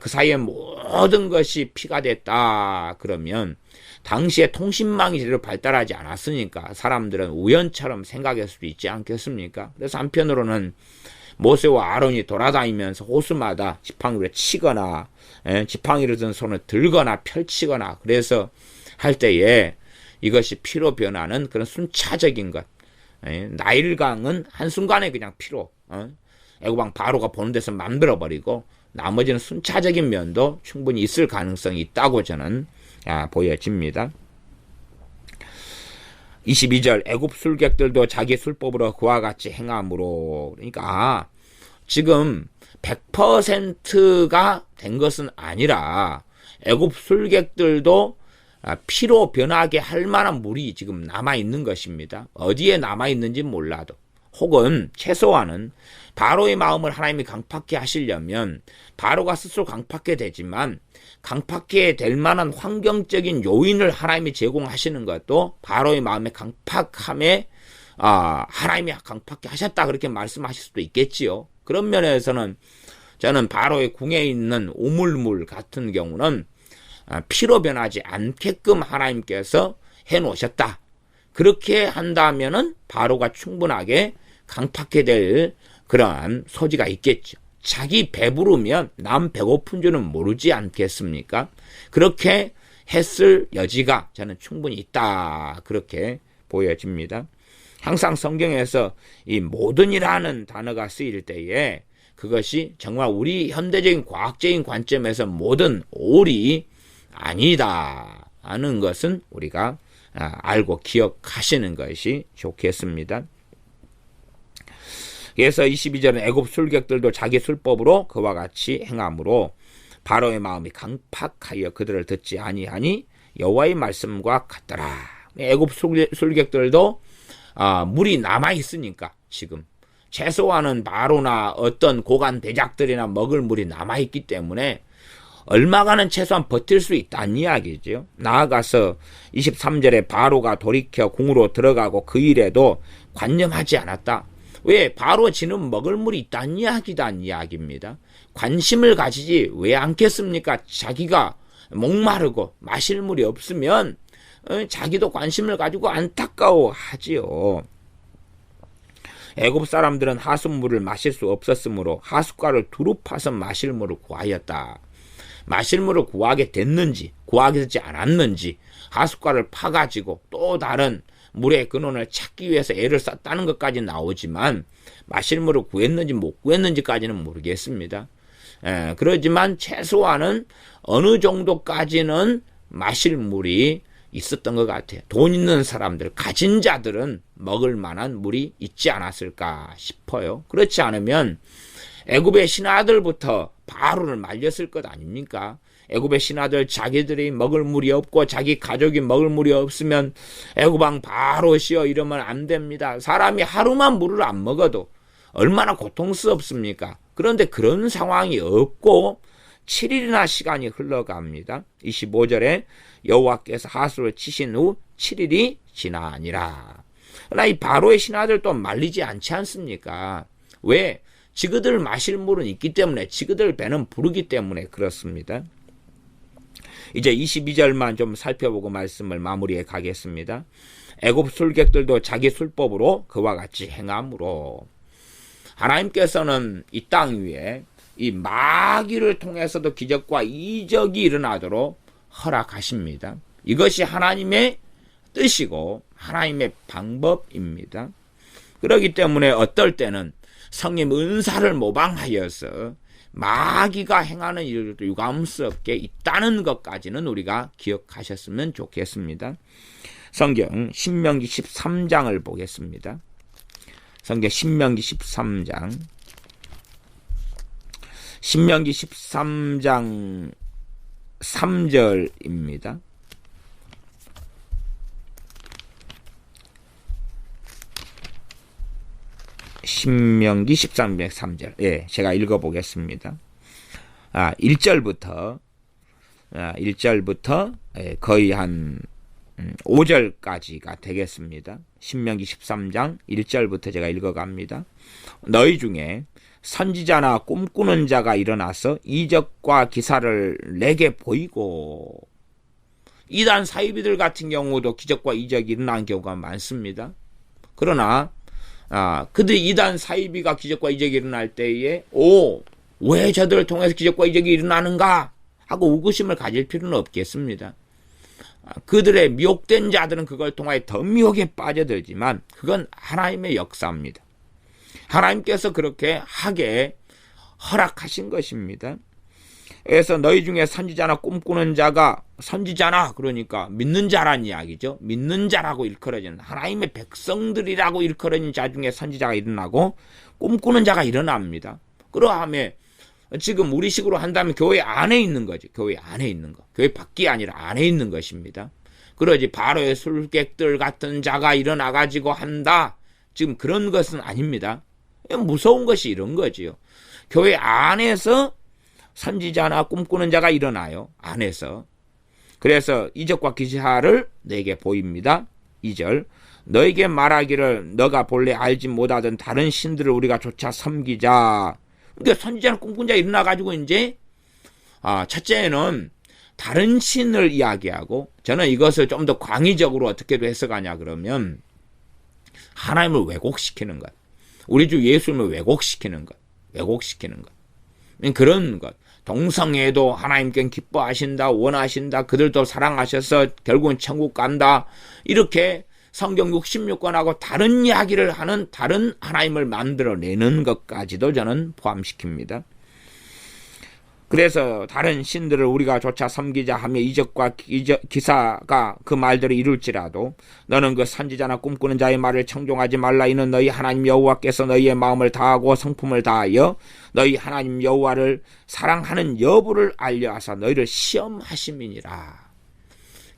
그 사이에 모든 것이 피가 됐다 그러면 당시에 통신망이 제대로 발달하지 않았으니까 사람들은 우연처럼 생각할 수도 있지 않겠습니까? 그래서 한편으로는 모세와 아론이 돌아다니면서 호수마다 지팡이를 치거나 지팡이를 든 손을 들거나 펼치거나 그래서 할 때에 이것이 피로 변하는 그런 순차적인 것. 나일강은 한순간에 그냥 피로 애굽왕 바로가 보는 데서 만들어버리고 나머지는 순차적인 면도 충분히 있을 가능성이 있다고 저는 보여집니다. 22절 애굽 술객들도 자기 술법으로 그와 같이 행함으로 그러니까 지금 100%가 된 것은 아니라 애굽 술객들도 피로 변하게 할 만한 물이 지금 남아있는 것입니다. 어디에 남아있는지 몰라도 혹은 최소한은 바로의 마음을 하나님이 강팍해 하시려면 바로가 스스로 강팍해 되지만 강팍해 될 만한 환경적인 요인을 하나님이 제공하시는 것도 바로의 마음의 강팍함에 하나님이 강팍해 하셨다 그렇게 말씀하실 수도 있겠지요. 그런 면에서는 저는 바로의 궁에 있는 우물물 같은 경우는 피로 변하지 않게끔 하나님께서 해놓으셨다. 그렇게 한다면은 바로가 충분하게 강팍해 될 그러한 소지가 있겠죠. 자기 배부르면 남 배고픈 줄은 모르지 않겠습니까? 그렇게 했을 여지가 저는 충분히 있다. 그렇게 보여집니다. 항상 성경에서 이 모든이라는 단어가 쓰일 때에 그것이 정말 우리 현대적인 과학적인 관점에서 모든 올이 아니다 하는 것은 우리가 알고 기억하시는 것이 좋겠습니다. 그래서 22절은 애굽 술객들도 자기 술법으로 그와 같이 행함으로 바로의 마음이 강팍하여 그들을 듣지 아니하니 여호와의 말씀과 같더라. 애굽 술객들도 물이 남아있으니까 지금 최소한은 바로나 어떤 고관 대작들이나 먹을 물이 남아있기 때문에 얼마간은 최소한 버틸 수 있다는 이야기죠. 나아가서 23절에 바로가 돌이켜 궁으로 들어가고 그 일에도 관념하지 않았다. 왜? 바로 지는 먹을 물이 있다는 이야기입니다. 관심을 가지지 왜 않겠습니까? 자기가 목마르고 마실 물이 없으면 자기도 관심을 가지고 안타까워하지요. 애굽 사람들은 하수물을 마실 수 없었으므로 하숫가를 두루 파서 마실 물을 구하였다. 마실 물을 구하게 됐는지 구하게 되지 않았는지 하숫가를 파가지고 또 다른 물의 근원을 찾기 위해서 애를 썼다는 것까지 나오지만 마실 물을 구했는지 못 구했는지까지는 모르겠습니다. 그러지만 최소한은 어느 정도까지는 마실 물이 있었던 것 같아요. 돈 있는 사람들, 가진 자들은 먹을 만한 물이 있지 않았을까 싶어요. 그렇지 않으면 애굽의 신하들부터 바로를 말렸을 것 아닙니까? 애굽의 신하들 자기들이 먹을 물이 없고 자기 가족이 먹을 물이 없으면 애굽왕 바로시여 이러면 안 됩니다. 사람이 하루만 물을 안 먹어도 얼마나 고통스럽습니까? 그런데 그런 상황이 없고 7일이나 시간이 흘러갑니다. 25절에 여호와께서 하수를 치신 후 7일이 지나니라. 그러나 이 바로의 신하들도 말리지 않지 않습니까? 왜? 지그들 마실 물은 있기 때문에, 지그들 배는 부르기 때문에 그렇습니다. 이제 22절만 좀 살펴보고 말씀을 마무리해 가겠습니다. 애굽 술객들도 자기 술법으로 그와 같이 행함으로. 하나님께서는 이 땅 위에 이 마귀를 통해서도 기적과 이적이 일어나도록 허락하십니다. 이것이 하나님의 뜻이고 하나님의 방법입니다. 그렇기 때문에 어떨 때는 성령 은사를 모방하여서 마귀가 행하는 일도 유감스럽게 있다는 것까지는 우리가 기억하셨으면 좋겠습니다. 성경 신명기 13장을 보겠습니다. 성경 신명기 13장. 신명기 13장 3절입니다. 신명기 13장 3절. 예, 제가 읽어보겠습니다. 1절부터 거의 한 5절까지가 되겠습니다. 신명기 13장 1절부터 제가 읽어갑니다. 너희 중에 선지자나 꿈꾸는 자가 일어나서 이적과 기사를 내게 보이고, 이단 사이비들 같은 경우도 기적과 이적이 일어난 경우가 많습니다. 그러나 그들 이단 사이비가 기적과 이적이 일어날 때에 왜 저들을 통해서 기적과 이적이 일어나는가 하고 의구심을 가질 필요는 없겠습니다. 그들의 미혹된 자들은 그걸 통하여 더 미혹에 빠져들지만 그건 하나님의 역사입니다. 하나님께서 그렇게 하게 허락하신 것입니다. 그래서 너희 중에 선지자나 꿈꾸는 자가, 선지자나 그러니까 믿는 자란 이야기죠. 믿는 자라고 일컬어지는 하나님의 백성들이라고 일컬어진 자 중에 선지자가 일어나고 꿈꾸는 자가 일어납니다. 그러하면 지금 우리식으로 한다면 교회 안에 있는 거죠. 교회 안에 있는 거. 교회 밖이 아니라 안에 있는 것입니다. 그러지 바로의 술객들 같은 자가 일어나가지고 한다. 지금 그런 것은 아닙니다. 무서운 것이 이런 거지요. 교회 안에서 선지자나 꿈꾸는 자가 일어나요. 안에서. 그래서 이적과 기사를 내게 보입니다. 2절. 너에게 말하기를 너가 본래 알지 못하던 다른 신들을 우리가 조차 섬기자. 그러니까 선지자나 꿈꾸는 자가 일어나가지고 이제 첫째는 다른 신을 이야기하고, 저는 이것을 좀 더 광의적으로 어떻게도 해석하냐 그러면 하나님을 왜곡시키는 것. 우리 주 예수님을 왜곡시키는 것. 그런 것. 동성애도 하나님께는 기뻐하신다, 원하신다, 그들도 사랑하셔서 결국은 천국 간다. 이렇게 성경 66권하고 다른 이야기를 하는 다른 하나님을 만들어내는 것까지도 저는 포함시킵니다. 그래서 다른 신들을 우리가 조차 섬기자 하며 이적과 기사가 그 말들을 이룰지라도 너는 그 선지자나 꿈꾸는 자의 말을 청종하지 말라. 이는 너희 하나님 여호와께서 너희의 마음을 다하고 성품을 다하여 너희 하나님 여호와를 사랑하는 여부를 알려하사 너희를 시험하심이니라.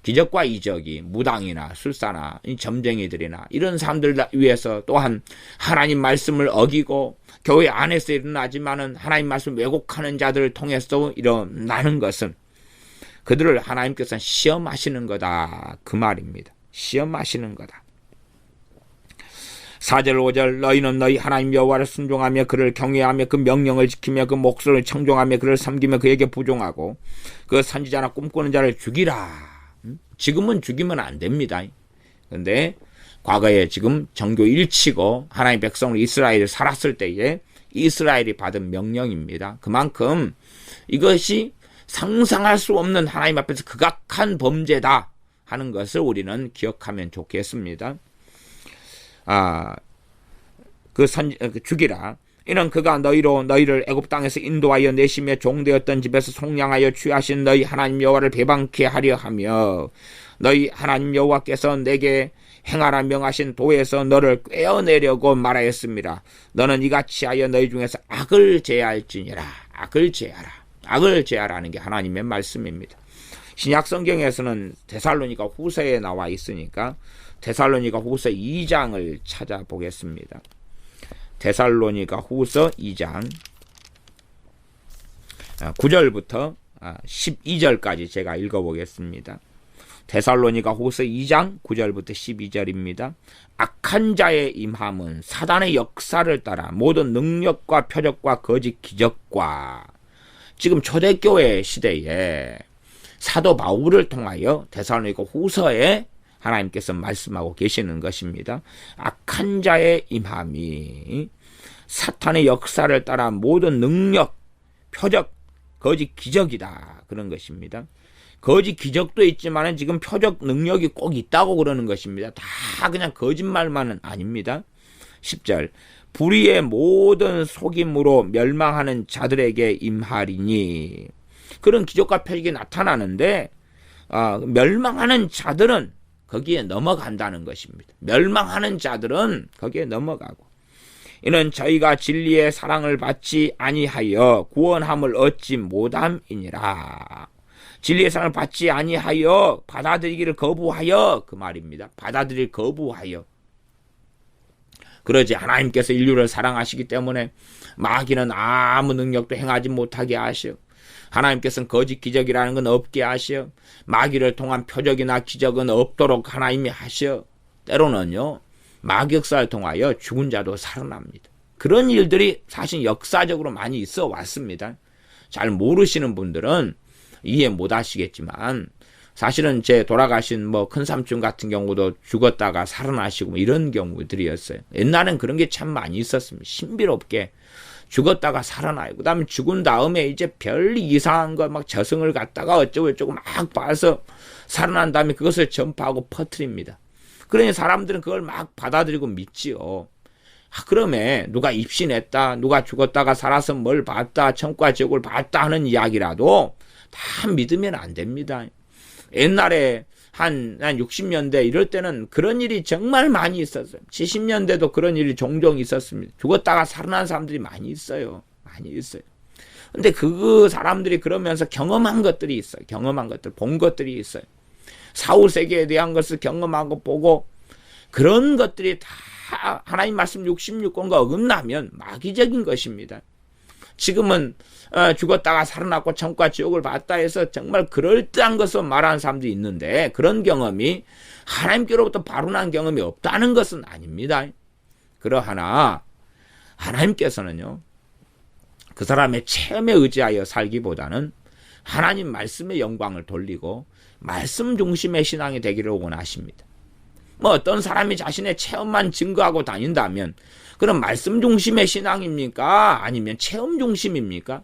기적과 이적이 무당이나 술사나 점쟁이들이나 이런 사람들 위해서 또한 하나님 말씀을 어기고 교회 안에서 일어나지만은 하나님 말씀을 왜곡하는 자들을 통해서 일어나는 것은 그들을 하나님께서 시험하시는 거다. 그 말입니다. 시험하시는 거다. 4절 5절 너희는 너희 하나님 여호와를 순종하며 그를 경외하며 그 명령을 지키며 그 목소리를 청종하며 그를 섬기며 그에게 부종하고 그 선지자나 꿈꾸는 자를 죽이라. 지금은 죽이면 안 됩니다. 그런데 과거에 지금 정교 일치고 하나님 백성으로 이스라엘이 살았을 때에 이스라엘이 받은 명령입니다. 그만큼 이것이 상상할 수 없는 하나님 앞에서 극악한 범죄다 하는 것을 우리는 기억하면 좋겠습니다. 죽이라. 이는 그가 너희를 애굽 땅에서 인도하여 내시며 종되었던 집에서 속량하여 취하신 너희 하나님 여호와를 배반케 하려 하며 너희 하나님 여호와께서 내게 행하라 명하신 도에서 너를 꿰어내려고 말하였습니다. 너는 이같이 하여 너희 중에서 악을 제할지니라. 악을 제하라는 게 하나님의 말씀입니다. 신약 성경에서는 데살로니가 후서에 나와 있으니까 데살로니가 후서 2장을 찾아보겠습니다. 데살로니가 후서 2장 9절부터 12절까지 제가 읽어보겠습니다. 데살로니가 후서 2장 9절부터 12절입니다. 악한 자의 임함은 사단의 역사를 따라 모든 능력과 표적과 거짓 기적과, 지금 초대교회 시대에 사도 바울을 통하여 데살로니가 후서에 하나님께서 말씀하고 계시는 것입니다. 악한 자의 임함이 사탄의 역사를 따라 모든 능력, 표적, 거짓 기적이다, 그런 것입니다. 거짓 기적도 있지만 지금 표적 능력이 꼭 있다고 그러는 것입니다. 다 그냥 거짓말만은 아닙니다. 10절, 불의의 모든 속임으로 멸망하는 자들에게 임하리니, 그런 기적과 표적이 나타나는데 멸망하는 자들은 거기에 넘어간다는 것입니다. 멸망하는 자들은 거기에 넘어가고, 이는 저희가 진리의 사랑을 받지 아니하여 구원함을 얻지 못함이니라. 진리의 사랑을 받지 아니하여, 받아들이기를 거부하여, 그 말입니다. 받아들일 거부하여. 그러지 하나님께서 인류를 사랑하시기 때문에 마귀는 아무 능력도 행하지 못하게 하시오. 하나님께서는 거짓 기적이라는 건 없게 하시오. 마귀를 통한 표적이나 기적은 없도록 하나님이 하시오. 때로는요, 마귀 역사를 통하여 죽은 자도 살아납니다. 그런 일들이 사실 역사적으로 많이 있어 왔습니다. 잘 모르시는 분들은 이해 못 하시겠지만, 사실은 제 돌아가신 큰삼촌 같은 경우도 죽었다가 살아나시고 이런 경우들이었어요. 옛날엔 그런 게 참 많이 있었습니다. 신비롭게 죽었다가 살아나요. 그 다음에 죽은 다음에 이제 별 이상한 거 막 저승을 갔다가 어쩌고 막 봐서 살아난 다음에 그것을 전파하고 퍼뜨립니다. 그러니 사람들은 그걸 막 받아들이고 믿지요. 그러면 누가 입신했다, 누가 죽었다가 살아서 뭘 봤다, 천과 지옥을 봤다 하는 이야기라도 다 믿으면 안 됩니다. 옛날에 한 60년대 이럴 때는 그런 일이 정말 많이 있었어요. 70년대도 그런 일이 종종 있었습니다. 죽었다가 살아난 사람들이 많이 있어요. 많이 있어요. 근데 그 사람들이 그러면서 경험한 것들이 있어요. 경험한 것들, 본 것들이 있어요. 사후세계에 대한 것을 경험하고 보고, 그런 것들이 다 하나님 말씀 66권과 어긋나면 마귀적인 것입니다. 지금은 죽었다가 살아났고 천과 지옥을 봤다 해서 정말 그럴듯한 것을 말하는 사람들이 있는데, 그런 경험이 하나님께로부터 바로 난 경험이 없다는 것은 아닙니다. 그러하나 하나님께서는요, 그 사람의 체험에 의지하여 살기보다는 하나님 말씀의 영광을 돌리고 말씀 중심의 신앙이 되기를 원하십니다. 어떤 사람이 자신의 체험만 증거하고 다닌다면 그럼 말씀 중심의 신앙입니까? 아니면 체험 중심입니까?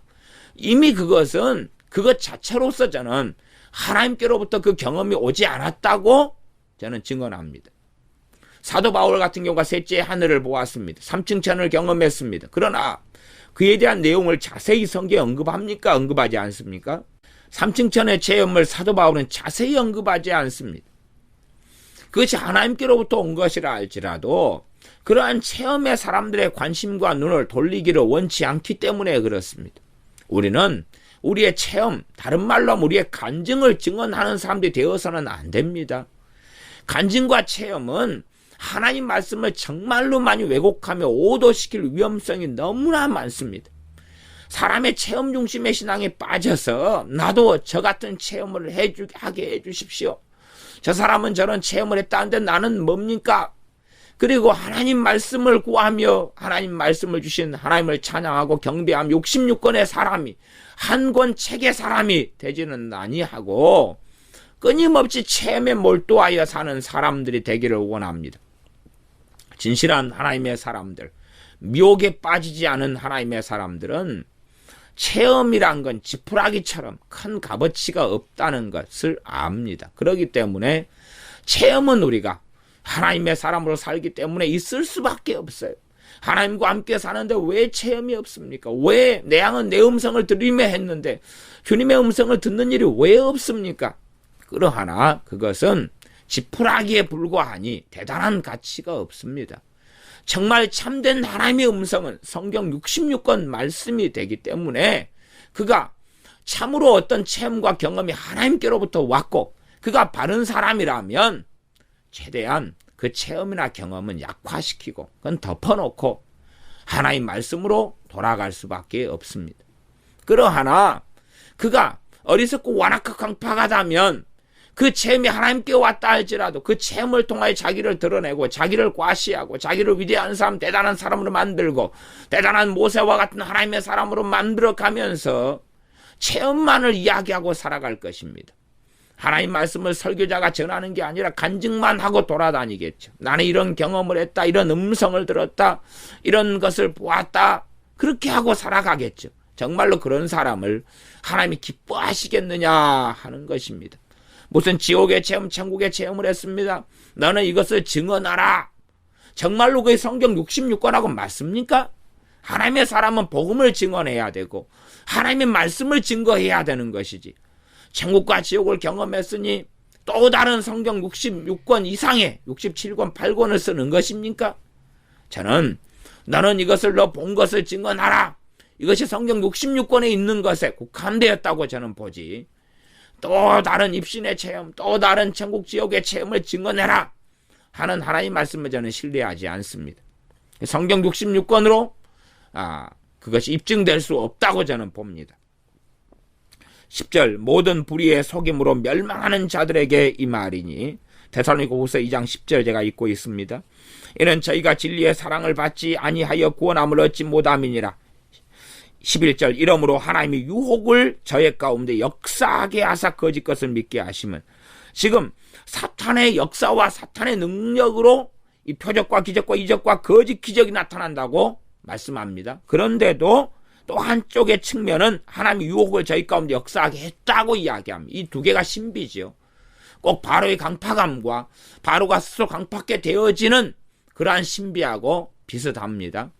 이미 그것은 그것 자체로서 저는 하나님께로부터 그 경험이 오지 않았다고 저는 증언합니다. 사도 바울 같은 경우가 셋째 하늘을 보았습니다. 3층 천을 경험했습니다. 그러나 그에 대한 내용을 자세히 성경에 언급합니까? 언급하지 않습니까? 3층 천의 체험을 사도 바울은 자세히 언급하지 않습니다. 그것이 하나님께로부터 온 것이라 할지라도 그러한 체험에 사람들의 관심과 눈을 돌리기를 원치 않기 때문에 그렇습니다. 우리는 우리의 체험, 다른 말로 하면 우리의 간증을 증언하는 사람들이 되어서는 안 됩니다. 간증과 체험은 하나님 말씀을 정말로 많이 왜곡하며 오도시킬 위험성이 너무나 많습니다. 사람의 체험 중심의 신앙에 빠져서 나도 저 같은 체험을 하게 해주십시오. 저 사람은 저런 체험을 했다는데 나는 뭡니까? 그리고 하나님 말씀을 구하며 하나님 말씀을 주신 하나님을 찬양하고 경배하며 66권의 사람이, 한 권 책의 사람이 되지는 아니하고 끊임없이 체험에 몰두하여 사는 사람들이 되기를 원합니다. 진실한 하나님의 사람들, 미혹에 빠지지 않은 하나님의 사람들은 체험이란 건 지푸라기처럼 큰 값어치가 없다는 것을 압니다. 그렇기 때문에 체험은 우리가 하나님의 사람으로 살기 때문에 있을 수밖에 없어요. 하나님과 함께 사는데 왜 체험이 없습니까? 왜 내 양은 내 음성을 들으며 했는데 주님의 음성을 듣는 일이 왜 없습니까? 그러하나 그것은 지푸라기에 불과하니 대단한 가치가 없습니다. 정말 참된 하나님의 음성은 성경 66권 말씀이 되기 때문에 그가 참으로 어떤 체험과 경험이 하나님께로부터 왔고 그가 바른 사람이라면 최대한 그 체험이나 경험은 약화시키고 그건 덮어놓고 하나님 말씀으로 돌아갈 수밖에 없습니다. 그러하나 그가 어리석고 완악한 강파가다면 그 체험이 하나님께 왔다 할지라도 그 체험을 통하여 자기를 드러내고 자기를 과시하고 자기를 위대한 사람, 대단한 사람으로 만들고 대단한 모세와 같은 하나님의 사람으로 만들어가면서 체험만을 이야기하고 살아갈 것입니다. 하나님 말씀을 설교자가 전하는 게 아니라 간증만 하고 돌아다니겠죠. 나는 이런 경험을 했다, 이런 음성을 들었다, 이런 것을 보았다, 그렇게 하고 살아가겠죠. 정말로 그런 사람을 하나님이 기뻐하시겠느냐 하는 것입니다. 무슨 지옥의 체험, 천국의 체험을 했습니다. 너는 이것을 증언하라. 정말로 그게 성경 66권하고 맞습니까? 하나님의 사람은 복음을 증언해야 되고 하나님의 말씀을 증거해야 되는 것이지. 천국과 지옥을 경험했으니 또 다른 성경 66권 이상의 67권, 8권을 쓰는 것입니까? 저는 너는 이것을 너 본 것을 증언하라. 이것이 성경 66권에 있는 것에 국한되었다고 저는 보지. 또 다른 입신의 체험, 또 다른 천국 지옥의 체험을 증언해라 하는 하나님 말씀을 저는 신뢰하지 않습니다. 성경 66권으로 그것이 입증될 수 없다고 저는 봅니다. 10절 모든 불의의 속임으로 멸망하는 자들에게 이 말이니 데살로니가후서 2장 10절 제가 읽고 있습니다. 이는 저희가 진리의 사랑을 받지 아니하여 구원함을 얻지 못함이니라. 11절 이러므로 하나님이 유혹을 저의 가운데 역사하게 하사 거짓 것을 믿게 하시면 지금 사탄의 역사와 사탄의 능력으로 이 표적과 기적과 이적과 거짓 기적이 나타난다고 말씀합니다. 그런데도 또 한쪽의 측면은 하나님이 유혹을 저희 가운데 역사하게 했다고 이야기합니다. 이 두 개가 신비지요. 꼭 바로의 강팍함과 바로가 스스로 강팍하게 되어지는 그러한 신비하고 비슷합니다.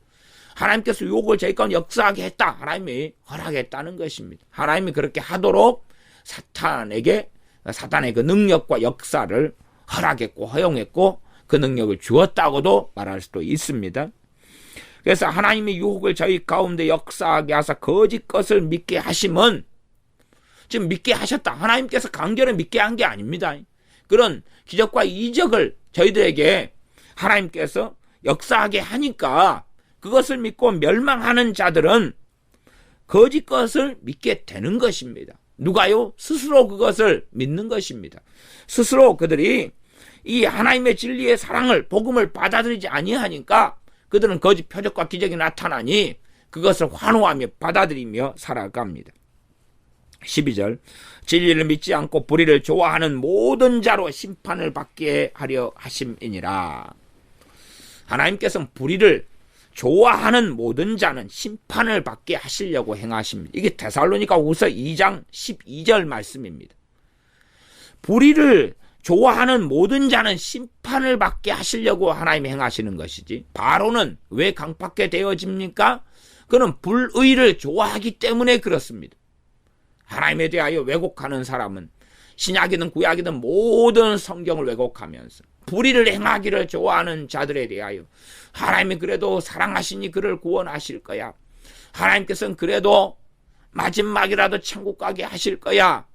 하나님께서 유혹을 저희 가운데 역사하게 했다. 하나님이 허락했다는 것입니다. 하나님이 그렇게 하도록 사탄의 그 능력과 역사를 허락했고 허용했고 그 능력을 주었다고도 말할 수도 있습니다. 그래서 하나님의 유혹을 저희 가운데 역사하게 하사 거짓 것을 믿게 하심은 지금 믿게 하셨다. 하나님께서 강제로 믿게 한 게 아닙니다. 그런 기적과 이적을 저희들에게 하나님께서 역사하게 하니까 그것을 믿고 멸망하는 자들은 거짓 것을 믿게 되는 것입니다. 누가요? 스스로 그것을 믿는 것입니다. 스스로 그들이 이 하나님의 진리의 사랑을 복음을 받아들이지 아니하니까 그들은 거짓 표적과 기적이 나타나니 그것을 환호하며 받아들이며 살아갑니다. 12절 진리를 믿지 않고 불의를 좋아하는 모든 자로 심판을 받게 하려 하심이니라. 하나님께서는 불의를 좋아하는 모든 자는 심판을 받게 하시려고 행하십니다. 이게 데살로니가후서 2장 12절 말씀입니다. 불의를 좋아하는 모든 자는 심판을 받게 하시려고 하나님이 행하시는 것이지 바로는 왜 강팍하게 되어집니까? 그는 불의를 좋아하기 때문에 그렇습니다. 하나님에 대하여 왜곡하는 사람은 신약이든 구약이든 모든 성경을 왜곡하면서 불의를 행하기를 좋아하는 자들에 대하여 하나님이 그래도 사랑하시니 그를 구원하실 거야. 하나님께서는 그래도 마지막이라도 천국 가게 하실 거야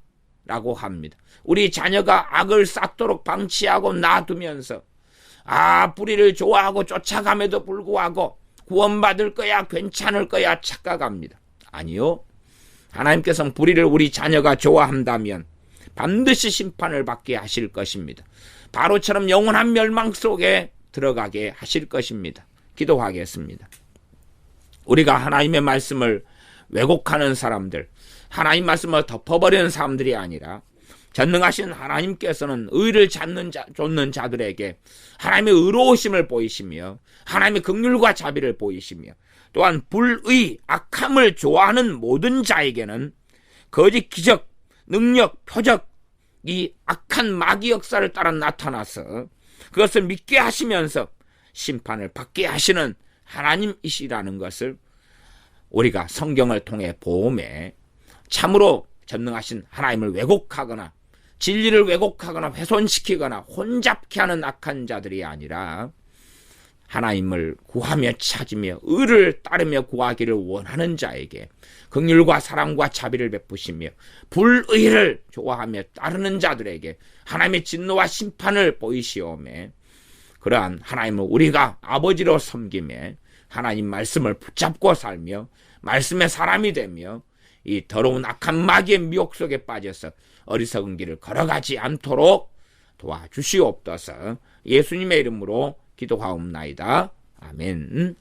라고 합니다. 우리 자녀가 악을 쌓도록 방치하고 놔두면서 불의를 좋아하고 쫓아감에도 불구하고 구원받을 거야, 괜찮을 거야 착각합니다. 아니요. 하나님께서는 불의를 우리 자녀가 좋아한다면 반드시 심판을 받게 하실 것입니다. 바로처럼 영원한 멸망 속에 들어가게 하실 것입니다. 기도하겠습니다. 우리가 하나님의 말씀을 왜곡하는 사람들, 하나님 말씀을 덮어버리는 사람들이 아니라 전능하신 하나님께서는 의를 좇는 자들에게 하나님의 의로우심을 보이시며 하나님의 긍휼과 자비를 보이시며 또한 불의, 악함을 좋아하는 모든 자에게는 거짓 기적, 능력, 표적, 이 악한 마귀 역사를 따라 나타나서 그것을 믿게 하시면서 심판을 받게 하시는 하나님이시라는 것을 우리가 성경을 통해 보험에 참으로 전능하신 하나님을 왜곡하거나 진리를 왜곡하거나 훼손시키거나 혼잡케 하는 악한 자들이 아니라 하나님을 구하며 찾으며 의를 따르며 구하기를 원하는 자에게 긍휼과 사랑과 자비를 베푸시며 불의를 좋아하며 따르는 자들에게 하나님의 진노와 심판을 보이시오매 그러한 하나님을 우리가 아버지로 섬기며 하나님 말씀을 붙잡고 살며 말씀의 사람이 되며 이 더러운 악한 마귀의 미혹 속에 빠져서 어리석은 길을 걸어가지 않도록 도와주시옵소서. 예수님의 이름으로 기도하옵나이다. 아멘.